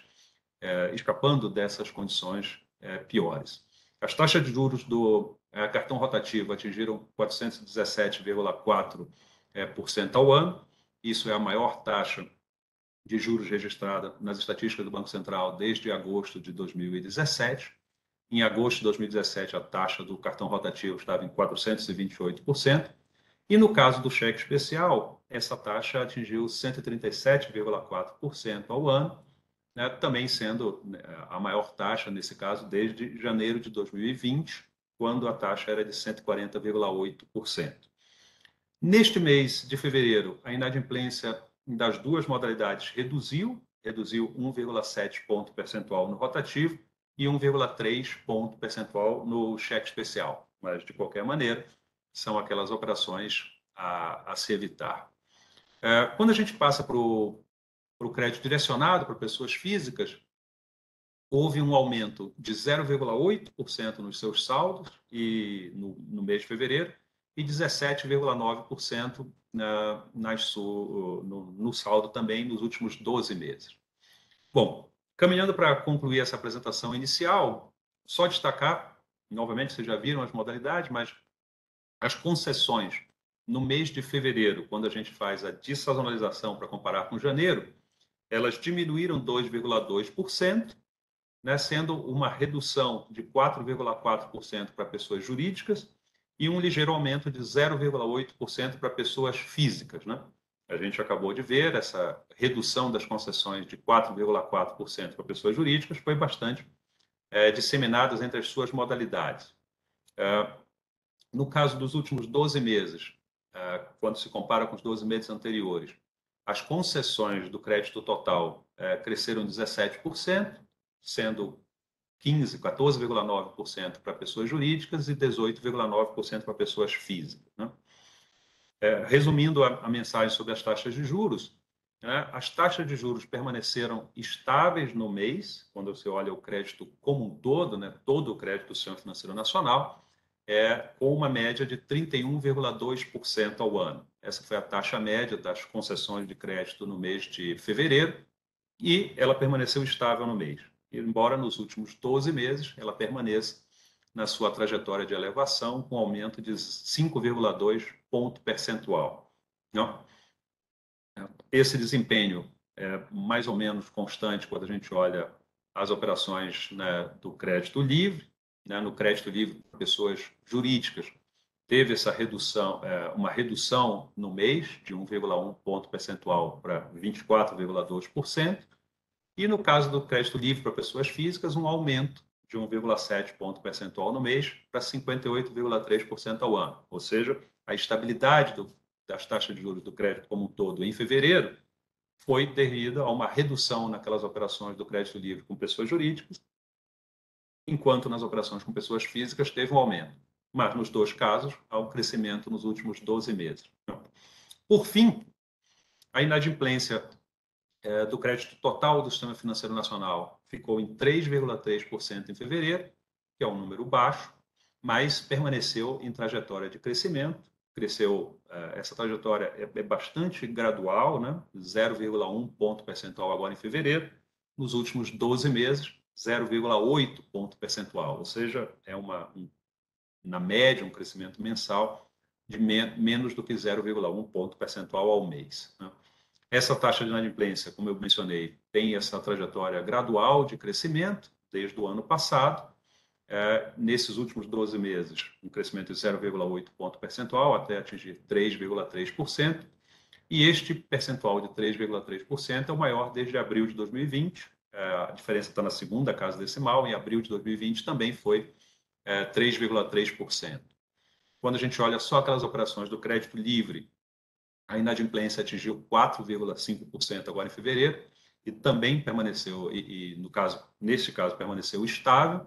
escapando dessas condições piores. As taxas de juros do cartão rotativo atingiram 417,4% ao ano. Isso é a maior taxa de juros registrada nas estatísticas do Banco Central desde agosto de 2017. Em agosto de 2017, a taxa do cartão rotativo estava em 428%. E no caso do cheque especial, essa taxa atingiu 137,4% ao ano, né, também sendo a maior taxa, nesse caso, desde janeiro de 2020, quando a taxa era de 140,8%. Neste mês de fevereiro, a inadimplência das duas modalidades reduziu 1,7 ponto percentual no rotativo e 1,3 ponto percentual no cheque especial. Mas, de qualquer maneira, são aquelas operações a se evitar. Quando a gente passa para o crédito direcionado para pessoas físicas, houve um aumento de 0,8% nos seus saldos no mês de fevereiro e 17,9% no saldo também nos últimos 12 meses. Bom, caminhando para concluir essa apresentação inicial, só destacar, novamente vocês já viram as modalidades, mas as concessões no mês de fevereiro, quando a gente faz a dessazonalização para comparar com janeiro, elas diminuíram 2,2%, né, sendo uma redução de 4,4% para pessoas jurídicas e um ligeiro aumento de 0,8% para pessoas físicas, né? A gente acabou de ver essa redução das concessões de 4,4% para pessoas jurídicas foi bastante disseminadas entre as suas modalidades. No caso dos últimos 12 meses, quando se compara com os 12 meses anteriores, as concessões do crédito total cresceram 17%, sendo 14,9% para pessoas jurídicas e 18,9% para pessoas físicas, né? Resumindo a mensagem sobre as taxas de juros, né, as taxas de juros permaneceram estáveis no mês, quando você olha o crédito como um todo, né, todo o crédito do Sistema Financeiro Nacional, com uma média de 31,2% ao ano. Essa foi a taxa média das concessões de crédito no mês de fevereiro, e ela permaneceu estável no mês, embora nos últimos 12 meses ela permaneça na sua trajetória de elevação, com aumento de 5,2 ponto percentual. Não? Esse desempenho é mais ou menos constante quando a gente olha as operações, né, do crédito livre, né, no crédito livre para pessoas jurídicas, teve essa redução, uma redução no mês de 1,1 ponto percentual para 24,2%, e no caso do crédito livre para pessoas físicas, um aumento de 1,7 ponto percentual no mês para 58,3% ao ano. Ou seja, a estabilidade das taxas de juros do crédito como um todo em fevereiro foi devido a uma redução naquelas operações do crédito livre com pessoas jurídicas, enquanto nas operações com pessoas físicas teve um aumento. Mas nos dois casos, há um crescimento nos últimos 12 meses. Por fim, a inadimplência do crédito total do Sistema Financeiro Nacional ficou em 3,3% em fevereiro, que é um número baixo, mas permaneceu em trajetória de crescimento. Cresceu, essa trajetória é bastante gradual, né? 0,1 ponto percentual agora em fevereiro, nos últimos 12 meses, 0,8 ponto percentual, ou seja, na média, um crescimento mensal de menos do que 0,1 ponto percentual ao mês, né? Essa taxa de inadimplência, como eu mencionei, tem essa trajetória gradual de crescimento desde o ano passado. Nesses últimos 12 meses, um crescimento de 0,8 ponto percentual até atingir 3,3%. E este percentual de 3,3% é o maior desde abril de 2020. A diferença está na segunda casa decimal. Em abril de 2020 também foi 3,3%. Quando a gente olha só aquelas operações do crédito livre, a inadimplência atingiu 4,5% agora em fevereiro e também permaneceu, neste caso, permaneceu estável,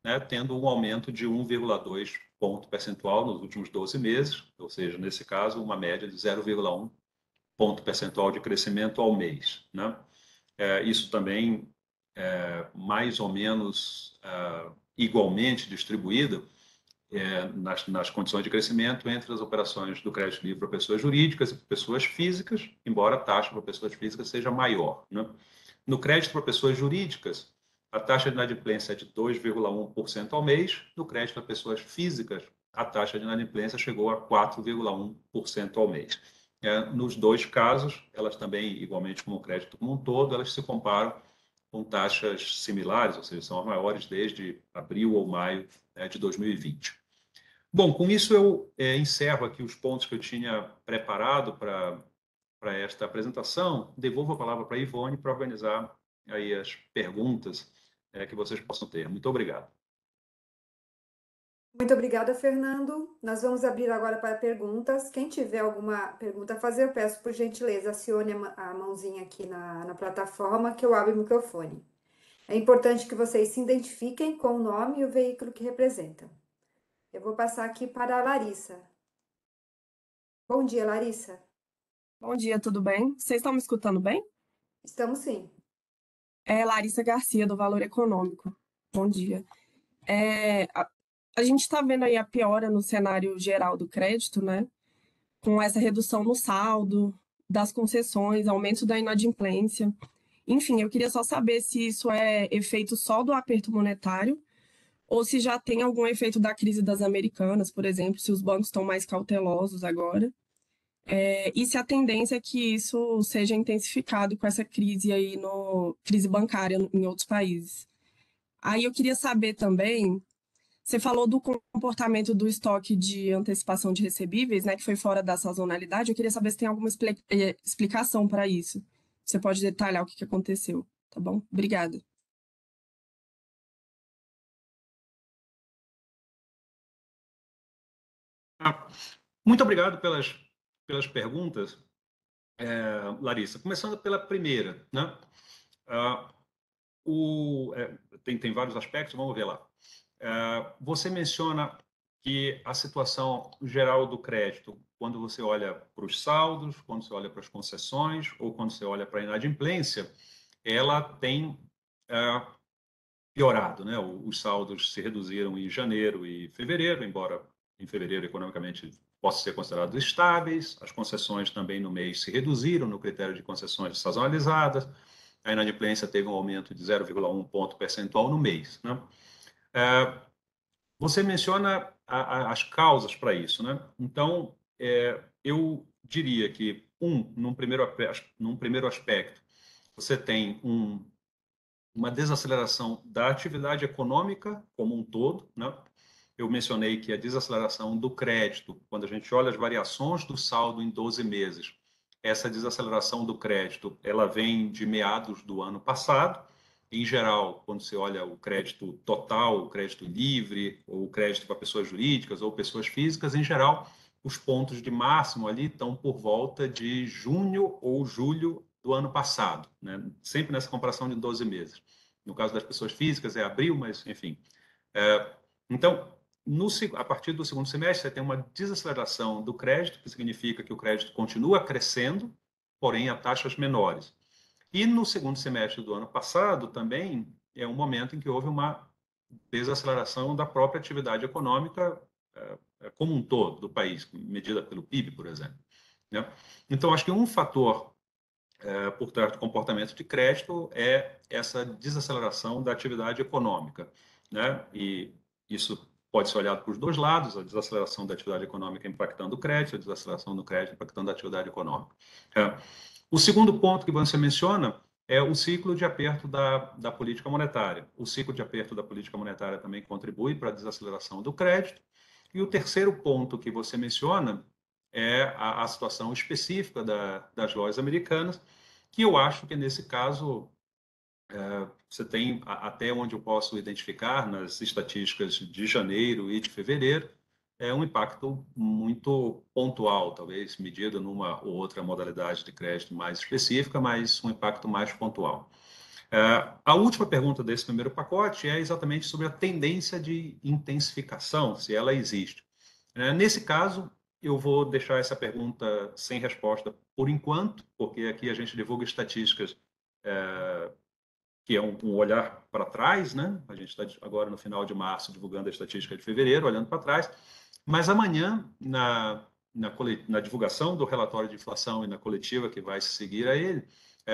né, tendo um aumento de 1,2 ponto percentual nos últimos 12 meses, ou seja, nesse caso, uma média de 0,1 ponto percentual de crescimento ao mês, né? Isso também mais ou menos igualmente distribuído nas condições de crescimento entre as operações do crédito livre para pessoas jurídicas e para pessoas físicas, embora a taxa para pessoas físicas seja maior, né? No crédito para pessoas jurídicas, a taxa de inadimplência é de 2,1% ao mês. No crédito para pessoas físicas, a taxa de inadimplência chegou a 4,1% ao mês. Nos dois casos, elas também, igualmente como o crédito como um todo, elas se comparam com taxas similares, ou seja, são as maiores desde abril ou maio de 2020. Bom, com isso eu encerro aqui os pontos que eu tinha preparado para esta apresentação. Devolvo a palavra para a Ivone para organizar aí as perguntas que vocês possam ter. Muito obrigado. Muito obrigada, Fernando. Nós vamos abrir agora para perguntas. Quem tiver alguma pergunta a fazer, eu peço por gentileza, acione a mãozinha aqui na plataforma que eu abro o microfone. É importante que vocês se identifiquem com o nome e o veículo que representam. Eu vou passar aqui para a Larissa. Bom dia, Larissa. Bom dia, tudo bem? Vocês estão me escutando bem? Estamos sim. É Larissa Garcia, do Valor Econômico. Bom dia. A gente está vendo aí a piora no cenário geral do crédito, né? Com essa redução no saldo, das concessões, aumento da inadimplência. Enfim, eu queria só saber se isso é efeito só do aperto monetário ou se já tem algum efeito da crise das Americanas, por exemplo, se os bancos estão mais cautelosos agora. E se a tendência é que isso seja intensificado com essa crise aí crise bancária em outros países. Aí eu queria saber também, você falou do comportamento do estoque de antecipação de recebíveis, né, que foi fora da sazonalidade. Eu queria saber se tem alguma explicação para isso. Você pode detalhar o que aconteceu, tá bom? Obrigada. Muito obrigado pelas perguntas, Larissa. Começando pela primeira, né? Tem vários aspectos, vamos ver lá. Você menciona que a situação geral do crédito, quando você olha para os saldos, quando você olha para as concessões ou quando você olha para a inadimplência, ela tem piorado, né? Os saldos se reduziram em janeiro e fevereiro, embora em fevereiro economicamente possam ser considerados estáveis. As concessões também no mês se reduziram no critério de concessões sazonalizadas. A inadimplência teve um aumento de 0,1 ponto percentual no mês, né? Você menciona as causas para isso, né? Então, eu diria que, num primeiro aspecto, você tem uma desaceleração da atividade econômica como um todo, né? Eu mencionei que a desaceleração do crédito, quando a gente olha as variações do saldo em 12 meses, essa desaceleração do crédito, ela vem de meados do ano passado. Em geral, quando você olha o crédito total, o crédito livre, ou o crédito para pessoas jurídicas ou pessoas físicas, em geral, os pontos de máximo ali estão por volta de junho ou julho do ano passado, né? Sempre nessa comparação de 12 meses. No caso das pessoas físicas é abril, mas enfim. Então, a partir do segundo semestre, você tem uma desaceleração do crédito, que significa que o crédito continua crescendo, porém a taxas menores. E no segundo semestre do ano passado também é um momento em que houve uma desaceleração da própria atividade econômica como um todo do país, medida pelo PIB, por exemplo, né? Então, acho que um fator por trás do comportamento de crédito é essa desaceleração da atividade econômica, né? E isso pode ser olhado por dois lados, a desaceleração da atividade econômica impactando o crédito, a desaceleração do crédito impactando a atividade econômica. O segundo ponto que você menciona é o ciclo de aperto da política monetária. O ciclo de aperto da política monetária também contribui para a desaceleração do crédito. E o terceiro ponto que você menciona é a situação específica das lojas americanas, que eu acho que, nesse caso, você tem, até onde eu posso identificar nas estatísticas de janeiro e de fevereiro, um impacto muito pontual, talvez medido numa ou outra modalidade de crédito mais específica, mas um impacto mais pontual. A última pergunta desse primeiro pacote é exatamente sobre a tendência de intensificação, se ela existe. Nesse caso, eu vou deixar essa pergunta sem resposta por enquanto, porque aqui a gente divulga estatísticas que é um olhar para trás, né? A gente está agora no final de março divulgando a estatística de fevereiro, olhando para trás, mas amanhã, na divulgação do relatório de inflação e na coletiva que vai se seguir a ele,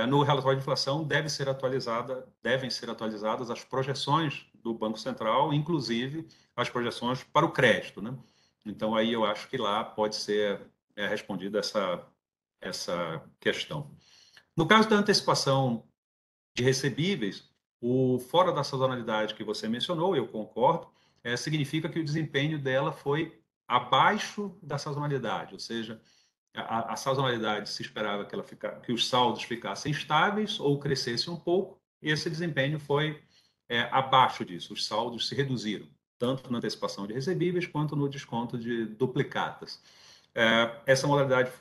no relatório de inflação devem ser atualizadas as projeções do Banco Central, inclusive as projeções para o crédito, né? Então, aí eu acho que lá pode ser respondida essa questão. No caso da antecipação de recebíveis, o fora da sazonalidade que você mencionou, eu concordo, significa que o desempenho dela foi abaixo da sazonalidade, ou seja, a sazonalidade se esperava que os saldos ficassem estáveis ou crescessem um pouco, e esse desempenho foi abaixo disso, os saldos se reduziram, tanto na antecipação de recebíveis quanto no desconto de duplicatas. Essa modalidade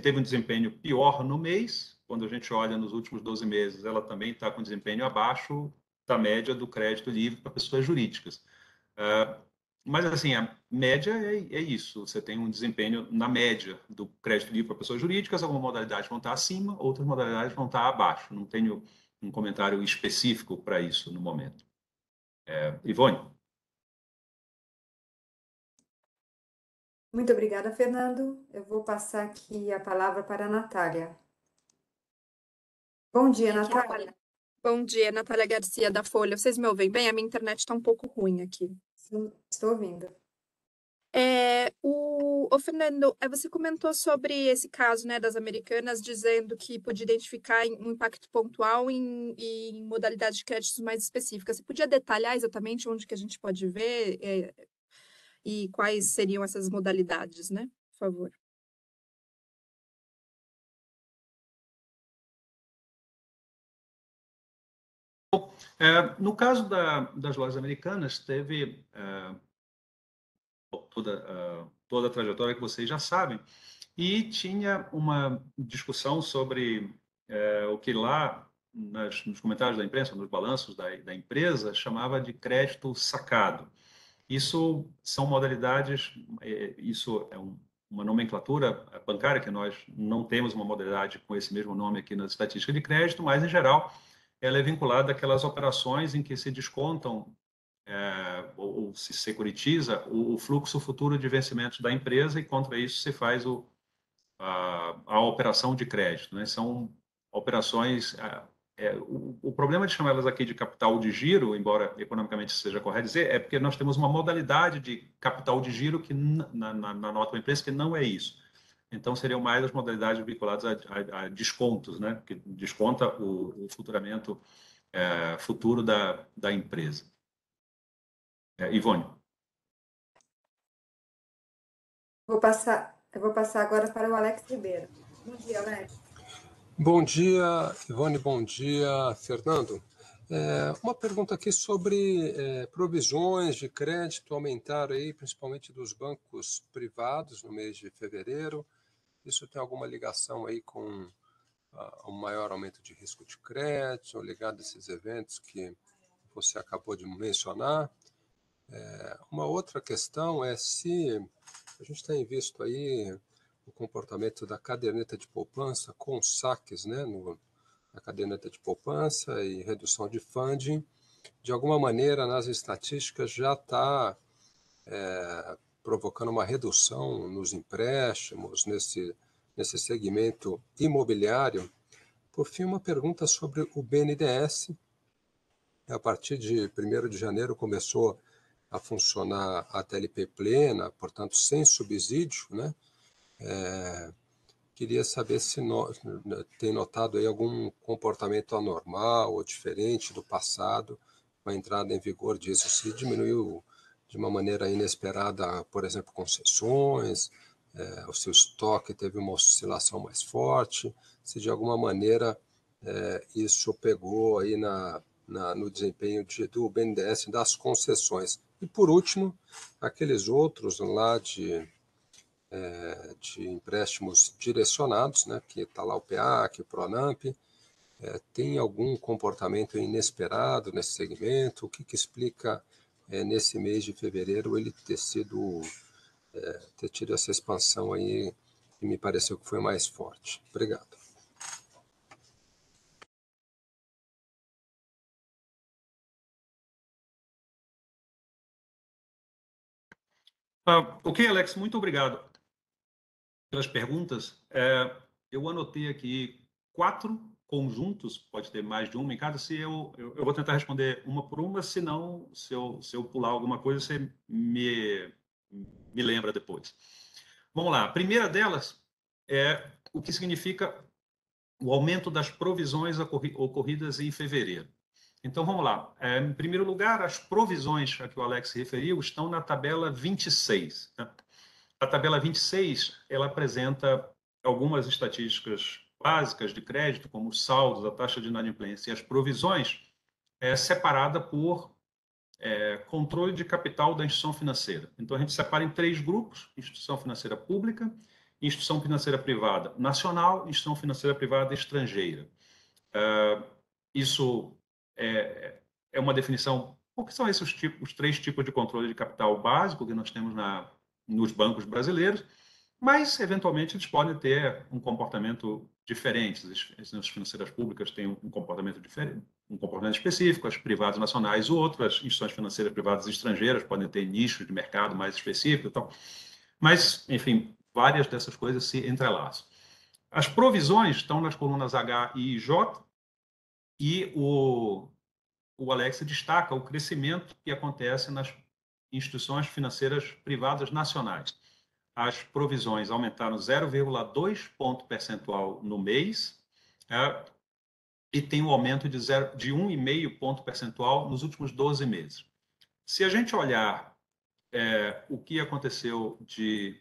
teve um desempenho pior no mês. Quando a gente olha nos últimos 12 meses, ela também está com desempenho abaixo da média do crédito livre para pessoas jurídicas. Mas, assim, a média é isso. Você tem um desempenho na média do crédito livre para pessoas jurídicas, algumas modalidades vão estar acima, outras modalidades vão estar abaixo. Não tenho um comentário específico para isso no momento. Ivone? Muito obrigada, Fernando. Eu vou passar aqui a palavra para a Natália. Bom dia, Natália. Bom dia, Natália Garcia, da Folha. Vocês me ouvem bem? A minha internet está um pouco ruim aqui. Sim, estou ouvindo. Fernando, você comentou sobre esse caso, né, das americanas, dizendo que podia identificar um impacto pontual em modalidades de créditos mais específicas. Você podia detalhar exatamente onde que a gente pode ver e quais seriam essas modalidades, né? Por favor. No caso das lojas americanas, toda a trajetória que vocês já sabem, e tinha uma discussão sobre o que lá, nos comentários da imprensa, nos balanços da empresa, chamava de crédito sacado. Isso são modalidades, isso é uma nomenclatura bancária, que nós não temos uma modalidade com esse mesmo nome aqui na estatística de crédito, mas, em geral, ela é vinculada àquelas operações em que se descontam ou se securitiza o fluxo futuro de vencimentos da empresa, e contra isso se faz a operação de crédito, né? São operações... o problema de chamá-las aqui de capital de giro, embora economicamente seja correto dizer, é porque nós temos uma modalidade de capital de giro que na nota da empresa que não é isso. Então, seriam mais as modalidades vinculadas a descontos, né? Que desconta o faturamento futuro da empresa. Ivone. Eu vou passar agora para o Alex Ribeiro. Bom dia, Alex. Bom dia, Ivone, bom dia, Fernando. Uma pergunta aqui sobre provisões de crédito aumentaram aí, principalmente dos bancos privados no mês de fevereiro. Isso tem alguma ligação aí com um maior aumento de risco de crédito, ligado a esses eventos que você acabou de mencionar? Uma outra questão é se a gente tem visto aí o comportamento da caderneta de poupança com saques, né, na caderneta de poupança e redução de funding, de alguma maneira nas estatísticas já está provocando uma redução nos empréstimos, nesse segmento imobiliário. Por fim, uma pergunta sobre o BNDES. A partir de 1º de janeiro começou a funcionar a TLP plena, portanto, sem subsídio, né? Queria saber se tem notado aí algum comportamento anormal ou diferente do passado com a entrada em vigor disso, se diminuiu de uma maneira inesperada, por exemplo, concessões, o seu estoque teve uma oscilação mais forte, se de alguma maneira isso pegou aí no desempenho do BNDES das concessões. E, por último, aqueles outros lá de empréstimos direcionados, né, que está lá o PEAC, o PRONAMP, tem algum comportamento inesperado nesse segmento? O que explica nesse mês de fevereiro ele ter tido essa expansão aí que me pareceu que foi mais forte? Obrigado. Ok, Alex, muito obrigado pelas perguntas. Eu anotei aqui 4 conjuntos, pode ter mais de uma em cada. Se eu vou tentar responder uma por uma, se não, se eu pular alguma coisa, você me lembra depois. Vamos lá. A primeira delas é o que significa o aumento das provisões ocorridas em fevereiro. Então, vamos lá. Em primeiro lugar, as provisões a que o Alex se referiu estão na tabela 26. Né? A tabela 26, ela apresenta algumas estatísticas básicas de crédito, como os saldos, a taxa de inadimplência e as provisões, separada por controle de capital da instituição financeira. Então, a gente separa em 3 grupos: instituição financeira pública, instituição financeira privada nacional e instituição financeira privada estrangeira. Isso é uma definição. O que são esses os 3 tipos de controle de capital básico que nós temos nos bancos brasileiros, mas, eventualmente, eles podem ter um comportamento diferente. As instituições financeiras públicas têm um comportamento diferente, um comportamento específico, as privadas nacionais outro, as instituições financeiras privadas estrangeiras podem ter nichos de mercado mais específicos. Então. Mas, enfim, várias dessas coisas se entrelaçam. As provisões estão nas colunas H, I e J, e o Alex destaca o crescimento que acontece nas instituições financeiras privadas nacionais. As provisões aumentaram 0,2 ponto percentual no mês, e tem um aumento de 1,5 ponto percentual nos últimos 12 meses. Se a gente olhar o que aconteceu de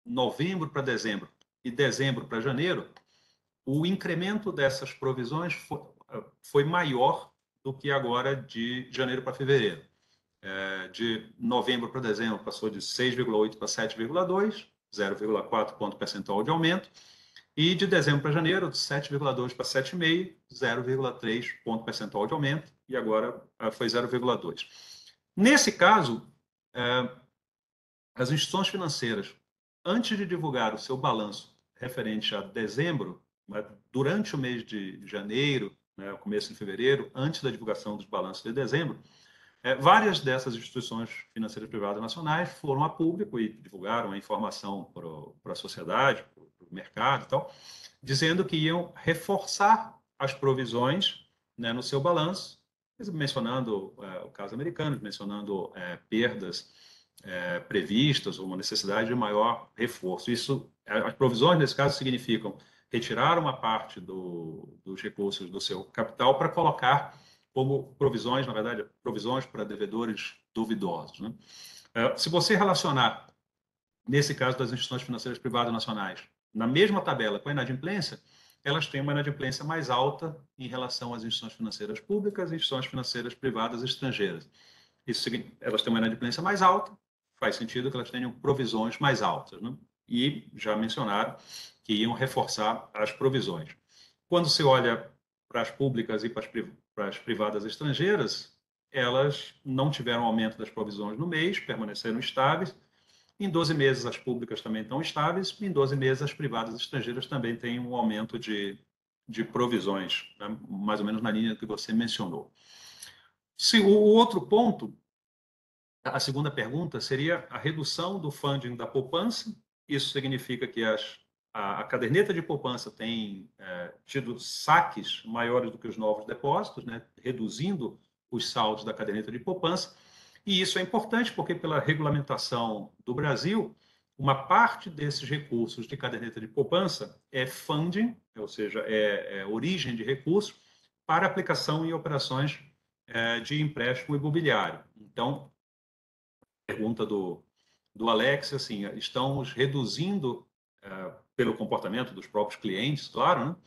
novembro para dezembro e dezembro para janeiro, o incremento dessas provisões foi maior do que agora de janeiro para fevereiro. de novembro para dezembro passou de 6,8 para 7,2, 0,4 ponto percentual de aumento. E de dezembro para janeiro, de 7,2 para 7,5, 0,3 ponto percentual de aumento, e agora foi 0,2. Nesse caso, as instituições financeiras, antes de divulgar o seu balanço referente a dezembro, durante o mês de janeiro, começo de fevereiro, antes da divulgação dos balanços de dezembro, várias dessas instituições financeiras privadas nacionais foram a público e divulgaram a informação para a sociedade, para o mercado e tal, dizendo que iam reforçar as provisões, no seu balanço, mencionando o caso americano, mencionando perdas previstas ou uma necessidade de maior reforço. As provisões, nesse caso, significam retirar uma parte dos recursos do seu capital para colocar como provisões, na verdade, provisões para devedores duvidosos. Se você relacionar, nesse caso das instituições financeiras privadas nacionais, na mesma tabela com a inadimplência, elas têm uma inadimplência mais alta em relação às instituições financeiras públicas e instituições financeiras privadas estrangeiras. Elas têm uma inadimplência mais alta, faz sentido que elas tenham provisões mais altas. E já mencionaram que iam reforçar as provisões. Quando se olha para as públicas e para as privadas estrangeiras, elas não tiveram aumento das provisões no mês, permaneceram estáveis. Em 12 meses, as públicas também estão estáveis. Em 12 meses, as privadas estrangeiras também têm um aumento de provisões, mais ou menos na linha que você mencionou. O outro ponto, a segunda pergunta, seria a redução do funding da poupança. Isso significa que a caderneta de poupança tem tido saques maiores do que os novos depósitos, reduzindo os saldos da caderneta de poupança. E isso é importante porque, pela regulamentação do Brasil, uma parte desses recursos de caderneta de poupança é funding, ou seja, é origem de recursos para aplicação em operações de empréstimo imobiliário. Então, pergunta do Alex, assim, estamos reduzindo, pelo comportamento dos próprios clientes, claro,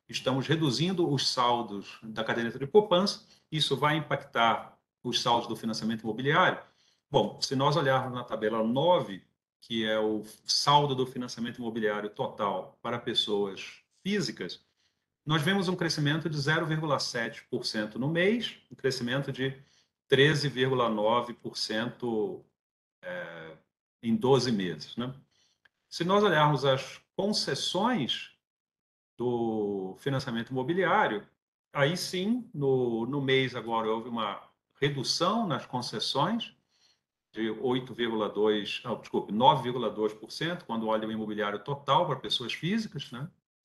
estamos reduzindo os saldos da caderneta de poupança, isso vai impactar os saldos do financiamento imobiliário? Bom, se nós olharmos na tabela 9, que é o saldo do financiamento imobiliário total para pessoas físicas, nós vemos um crescimento de 0,7% no mês, um crescimento de 13,9% em 12 meses. Se nós olharmos as concessões do financiamento imobiliário, aí sim, no mês agora houve uma redução nas concessões de 9,2%, quando olha o imobiliário total para pessoas físicas,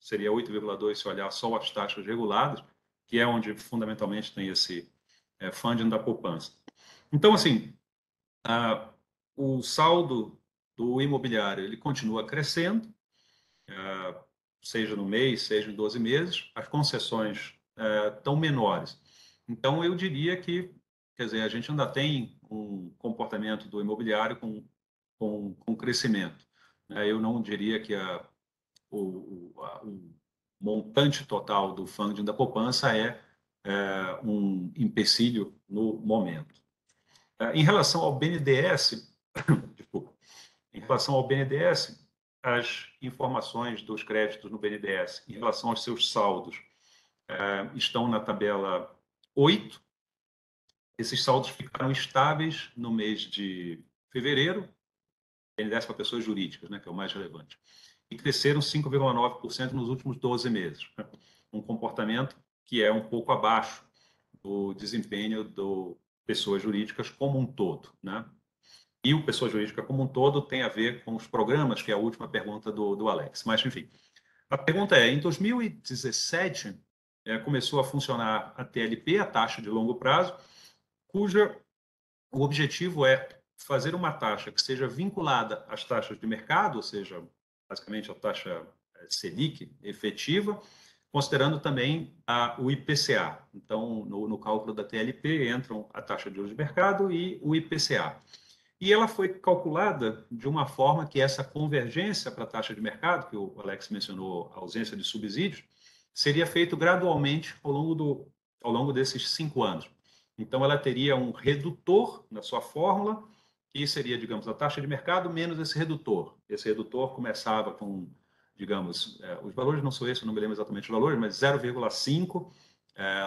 seria 8,2% se olhar só as taxas reguladas, que é onde fundamentalmente tem esse funding da poupança. Então, assim, o saldo do imobiliário ele continua crescendo, seja no mês, seja em 12 meses, as concessões estão menores. Então, eu diria que, quer dizer, a gente ainda tem um comportamento do imobiliário com crescimento. Eu não diria que o montante total do funding da poupança é um empecilho no momento. Em relação ao BNDES, desculpa, em relação ao BNDES, as informações dos créditos no BNDES em relação aos seus saldos estão na tabela 8. Esses saldos ficaram estáveis no mês de fevereiro, BNDES para pessoas jurídicas, que é o mais relevante, e cresceram 5,9% nos últimos 12 meses. Um comportamento que é um pouco abaixo do desempenho do pessoas jurídicas como um todo. E o pessoa jurídica como um todo tem a ver com os programas, que é a última pergunta do Alex. Mas, enfim, a pergunta é, em 2017, começou a funcionar a TLP, a taxa de longo prazo, cuja o objetivo é fazer uma taxa que seja vinculada às taxas de mercado, ou seja, basicamente a taxa Selic efetiva, considerando também o IPCA. Então, no cálculo da TLP entram a taxa de juros de mercado e o IPCA. E ela foi calculada de uma forma que essa convergência para a taxa de mercado, que o Alex mencionou, a ausência de subsídios, seria feito gradualmente ao longo desses 5 anos. Então, ela teria um redutor na sua fórmula, que seria, digamos, a taxa de mercado menos esse redutor. Esse redutor começava com, digamos, os valores não são esses, eu não me lembro exatamente os valores, mas 0,5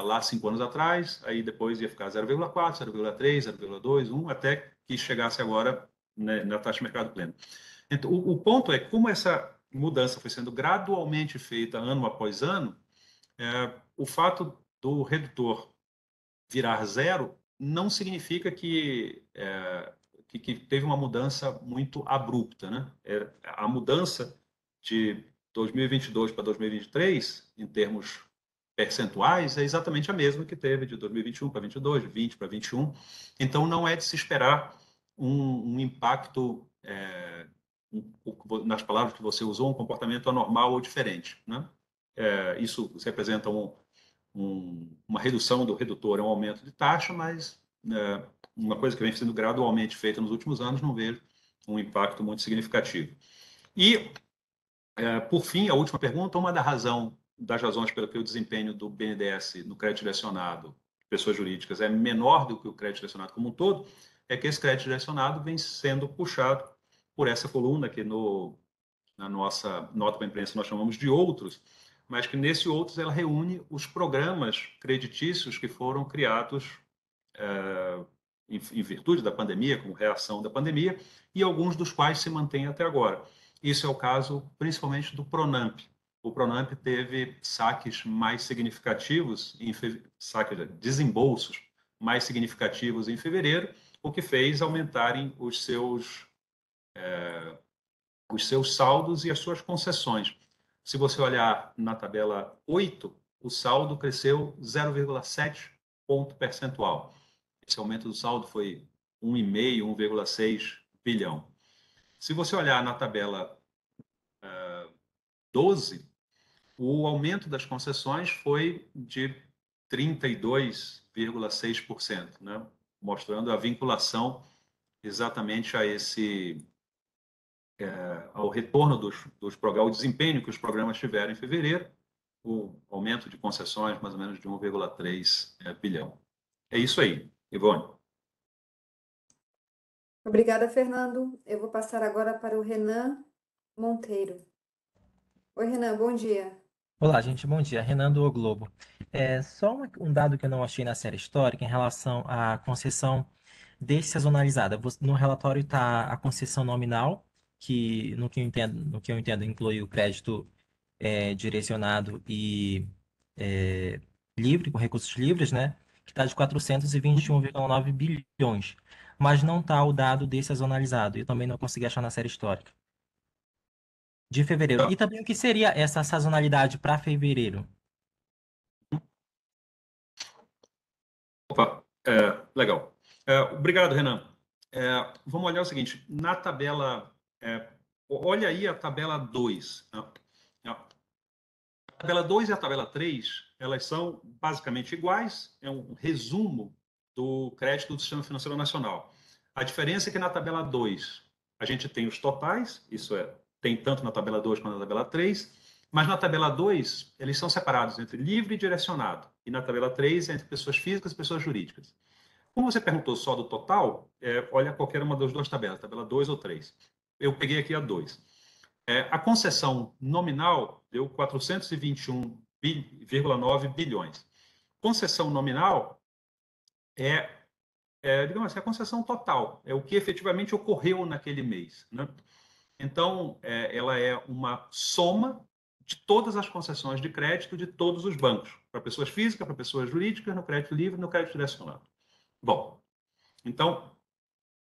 lá 5 anos atrás, aí depois ia ficar 0,4, 0,3, 0,2, 1, até que chegasse agora, né, na taxa de mercado pleno. Então, o ponto é como essa mudança foi sendo gradualmente feita ano após ano, o fato do redutor virar zero não significa que teve uma mudança muito abrupta, né? A mudança de 2022 para 2023, em termos percentuais, é exatamente a mesma que teve de 2021 para 22, de 20 para 21. Então, não é de se esperar um impacto, nas palavras que você usou, um comportamento anormal ou diferente, né? Isso representa uma redução do redutor, um aumento de taxa, mas uma coisa que vem sendo gradualmente feita nos últimos anos, não vejo um impacto muito significativo. E, por fim, a última pergunta, uma das razões pelo que o desempenho do BNDES no crédito direcionado de pessoas jurídicas é menor do que o crédito direcionado como um todo, é que esse crédito direcionado vem sendo puxado por essa coluna que na nossa nota para a imprensa nós chamamos de outros, mas que nesse outros ela reúne os programas creditícios que foram criados em virtude da pandemia, como reação da pandemia, e alguns dos quais se mantêm até agora. Isso é o caso principalmente do Pronamp. O Pronamp teve saques mais significativos, desembolsos mais significativos em fevereiro, o que fez aumentarem os seus saldos e as suas concessões. Se você olhar na tabela 8, o saldo cresceu 0,7 ponto percentual. Esse aumento do saldo foi 1,5, 1,6 bilhão. Se você olhar na tabela 12, o aumento das concessões foi de 32,6%, né? Mostrando a vinculação exatamente ao retorno dos programas, o desempenho que os programas tiveram em fevereiro, o aumento de concessões mais ou menos de 1,3 bilhão. É isso aí, Ivone. Obrigada, Fernando. Eu vou passar agora para o Renan Monteiro. Oi, Renan, bom dia. Olá, gente, bom dia. Renan do O Globo. Só um dado que eu não achei na série histórica em relação à concessão dessazonalizada. No relatório está a concessão nominal, que no que eu entendo inclui o crédito direcionado e livre, com recursos livres, né? Que está de 421,9 bilhões. Mas não está o dado dessazonalizado. Eu também não consegui achar na série histórica. De fevereiro. E também o que seria essa sazonalidade para fevereiro? Opa, legal. Obrigado, Renan. Vamos olhar o seguinte, na tabela, olha aí a tabela 2. A tabela 2 e a tabela 3, elas são basicamente iguais, é um resumo do crédito do Sistema Financeiro Nacional. A diferença é que na tabela 2 a gente tem os totais, tem tanto na tabela 2 quanto na tabela 3, mas na tabela 2 eles são separados entre livre e direcionado, e na tabela 3 entre pessoas físicas e pessoas jurídicas. Como você perguntou só do total, olha qualquer uma das duas tabelas, tabela 2 ou 3. Eu peguei aqui a 2. A concessão nominal deu 421,9 bilhões. Concessão nominal digamos assim, a concessão total, é o que efetivamente ocorreu naquele mês, né? Então, ela é uma soma de todas as concessões de crédito de todos os bancos, para pessoas físicas, para pessoas jurídicas, no crédito livre e no crédito direcionado. Bom, então,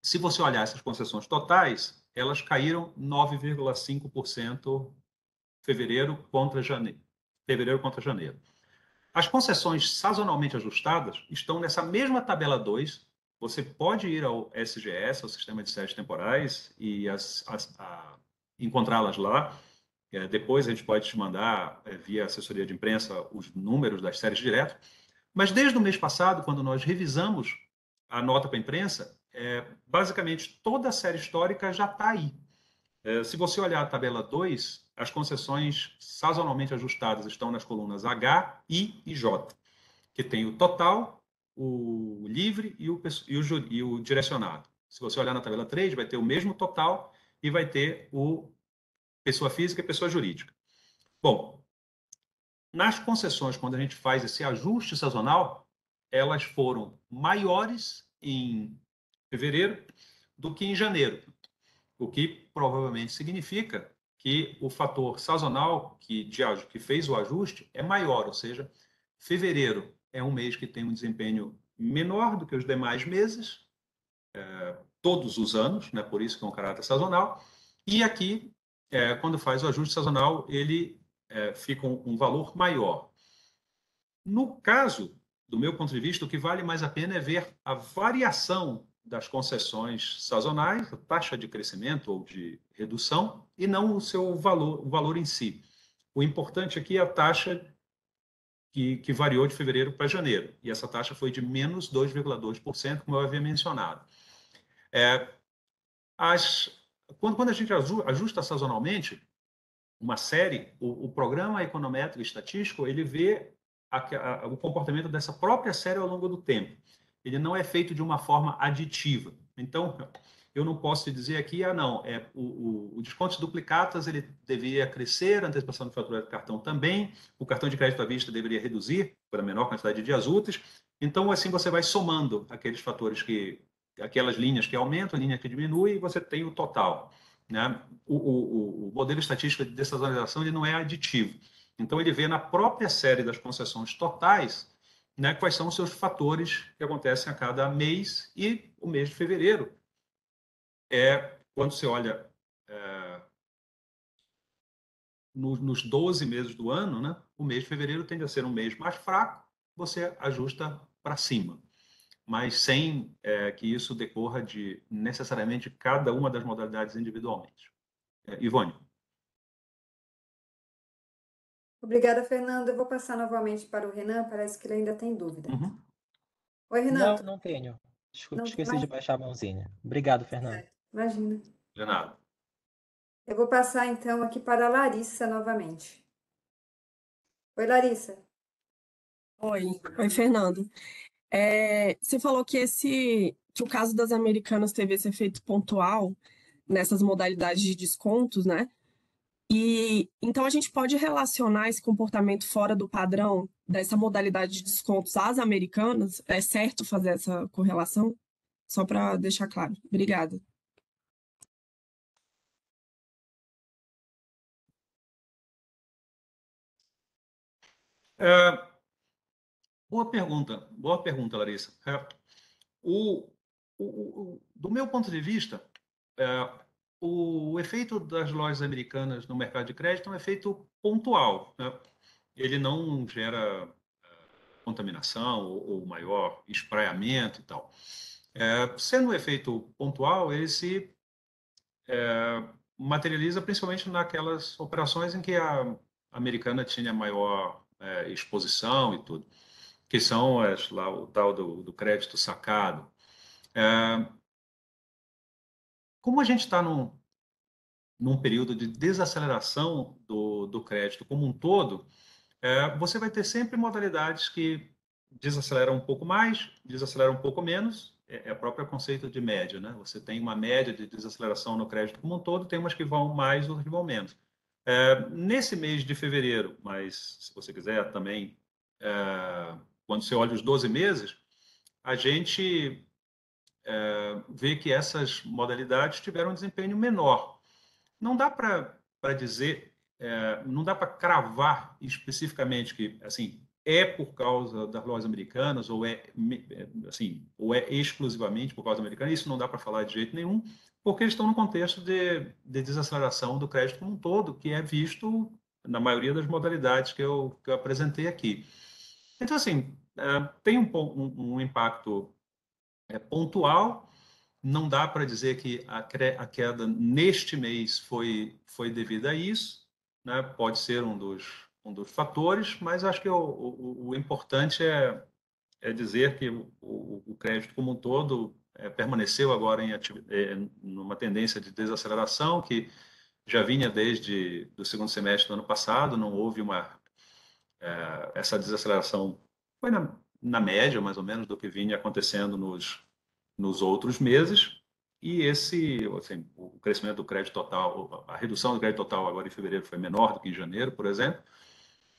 se você olhar essas concessões totais, elas caíram 9,5% fevereiro contra janeiro. As concessões sazonalmente ajustadas estão nessa mesma tabela 2. Você pode ir ao SGS, ao Sistema de Séries Temporais, e encontrá-las lá. Depois a gente pode te mandar, via assessoria de imprensa, os números das séries direto. Mas desde o mês passado, quando nós revisamos a nota para a imprensa, basicamente toda a série histórica já está aí. Se você olhar a tabela 2, as concessões sazonalmente ajustadas estão nas colunas H, I e J, que tem o total o livre e o direcionado. Se você olhar na tabela 3, vai ter o mesmo total e vai ter o pessoa física e pessoa jurídica. Bom, nas concessões, quando a gente faz esse ajuste sazonal, elas foram maiores em fevereiro do que em janeiro, o que provavelmente significa que o fator sazonal que fez o ajuste é maior, ou seja, fevereiro é um mês que tem um desempenho menor do que os demais meses, todos os anos, né? Por isso que é um caráter sazonal, e aqui, quando faz o ajuste sazonal, ele fica um valor maior. No caso, do meu ponto de vista, o que vale mais a pena é ver a variação das concessões sazonais, a taxa de crescimento ou de redução, e não o valor em si. O importante aqui é a taxa que variou de fevereiro para janeiro, e essa taxa foi de menos 2,2%, como eu havia mencionado. Quando a gente ajusta sazonalmente, uma série, o programa econométrico e estatístico, ele vê o comportamento dessa própria série ao longo do tempo. Ele não é feito de uma forma aditiva. Então, eu não posso te dizer aqui, não, o desconto de duplicatas ele deveria crescer, a antecipação de fatura de cartão também, o cartão de crédito à vista deveria reduzir para menor quantidade de dias úteis. Então, assim, você vai somando aqueles fatores aquelas linhas que aumentam, a linha que diminui, e você tem o total. Né? O modelo estatístico de dessazonalização ele não é aditivo. Então, ele vê na própria série das concessões totais, né, quais são os seus fatores que acontecem a cada mês, e o mês de fevereiro quando você olha nos 12 meses do ano, né, o mês de fevereiro tende a ser um mês mais fraco, você ajusta para cima, mas sem que isso decorra de necessariamente cada uma das modalidades individualmente. Ivone. Obrigada, Fernando. Eu vou passar novamente para o Renan, parece que ele ainda tem dúvida. Uhum. Oi, Renan. Não tenho. Não tem Esqueci mais? de baixar a mãozinha. Obrigado, Fernando. Imagina. De nada. Eu vou passar, então, aqui para a Larissa novamente. Oi, Larissa. Oi, Fernando. Você falou que o caso das Americanas teve esse efeito pontual nessas modalidades de descontos, né? E então a gente pode relacionar esse comportamento fora do padrão dessa modalidade de descontos às Americanas? É certo fazer essa correlação? Só para deixar claro. Obrigada. Boa pergunta, Larissa. Do meu ponto de vista, o efeito das lojas americanas no mercado de crédito é um efeito pontual, né? Ele não gera contaminação ou maior espraiamento e tal. Sendo um efeito pontual, ele se materializa principalmente naquelas operações em que a americana tinha maior exposição e tudo, que são lá o tal do crédito sacado. Como a gente está num período de desaceleração do crédito como um todo, você vai ter sempre modalidades que desaceleram um pouco mais, desaceleram um pouco menos, é o próprio conceito de média, né? Você tem uma média de desaceleração no crédito como um todo, tem umas que vão mais, outras que vão menos. Nesse mês de fevereiro, mas se você quiser também, quando você olha os 12 meses, a gente vê que essas modalidades tiveram um desempenho menor. Não dá para dizer, não dá para cravar especificamente que assim é por causa das lojas americanas ou ou é exclusivamente por causa americana. Isso não dá para falar de jeito nenhum, porque eles estão no contexto de desaceleração do crédito como um todo, que é visto na maioria das modalidades que eu apresentei aqui. Então, assim, tem um impacto pontual. Não dá para dizer que a queda neste mês foi devida a isso, né? Pode ser um dos fatores, mas acho que o importante é dizer que o crédito como um todo permaneceu agora numa tendência de desaceleração que já vinha desde o segundo semestre do ano passado. Não houve essa desaceleração, foi na média, mais ou menos, do que vinha acontecendo nos outros meses. E assim, o crescimento do crédito total, a redução do crédito total agora em fevereiro foi menor do que em janeiro, por exemplo.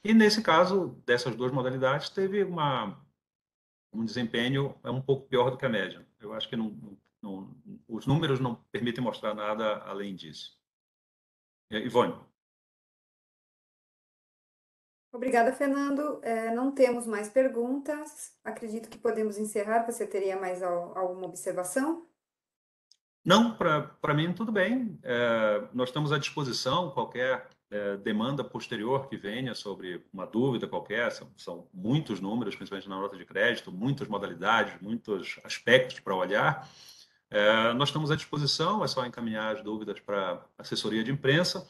E nesse caso, dessas duas modalidades, teve um desempenho um pouco pior do que a média. Eu acho que os números não permitem mostrar nada além disso. Ivone. Obrigada, Fernando. Não temos mais perguntas. Acredito que podemos encerrar. Você teria mais alguma observação? Não, para mim tudo bem. Nós estamos à disposição, qualquer demanda posterior que venha sobre uma dúvida qualquer, são muitos números, principalmente na nota de crédito, muitas modalidades, muitos aspectos para olhar. Nós estamos à disposição, é só encaminhar as dúvidas para a assessoria de imprensa.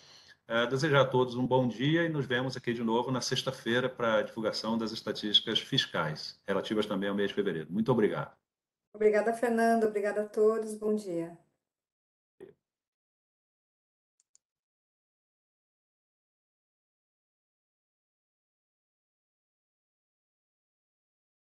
Desejar a todos um bom dia e nos vemos aqui de novo na sexta-feira para a divulgação das estatísticas fiscais, relativas também ao mês de fevereiro. Muito obrigado. Obrigada, Fernando. Obrigada a todos. Bom dia.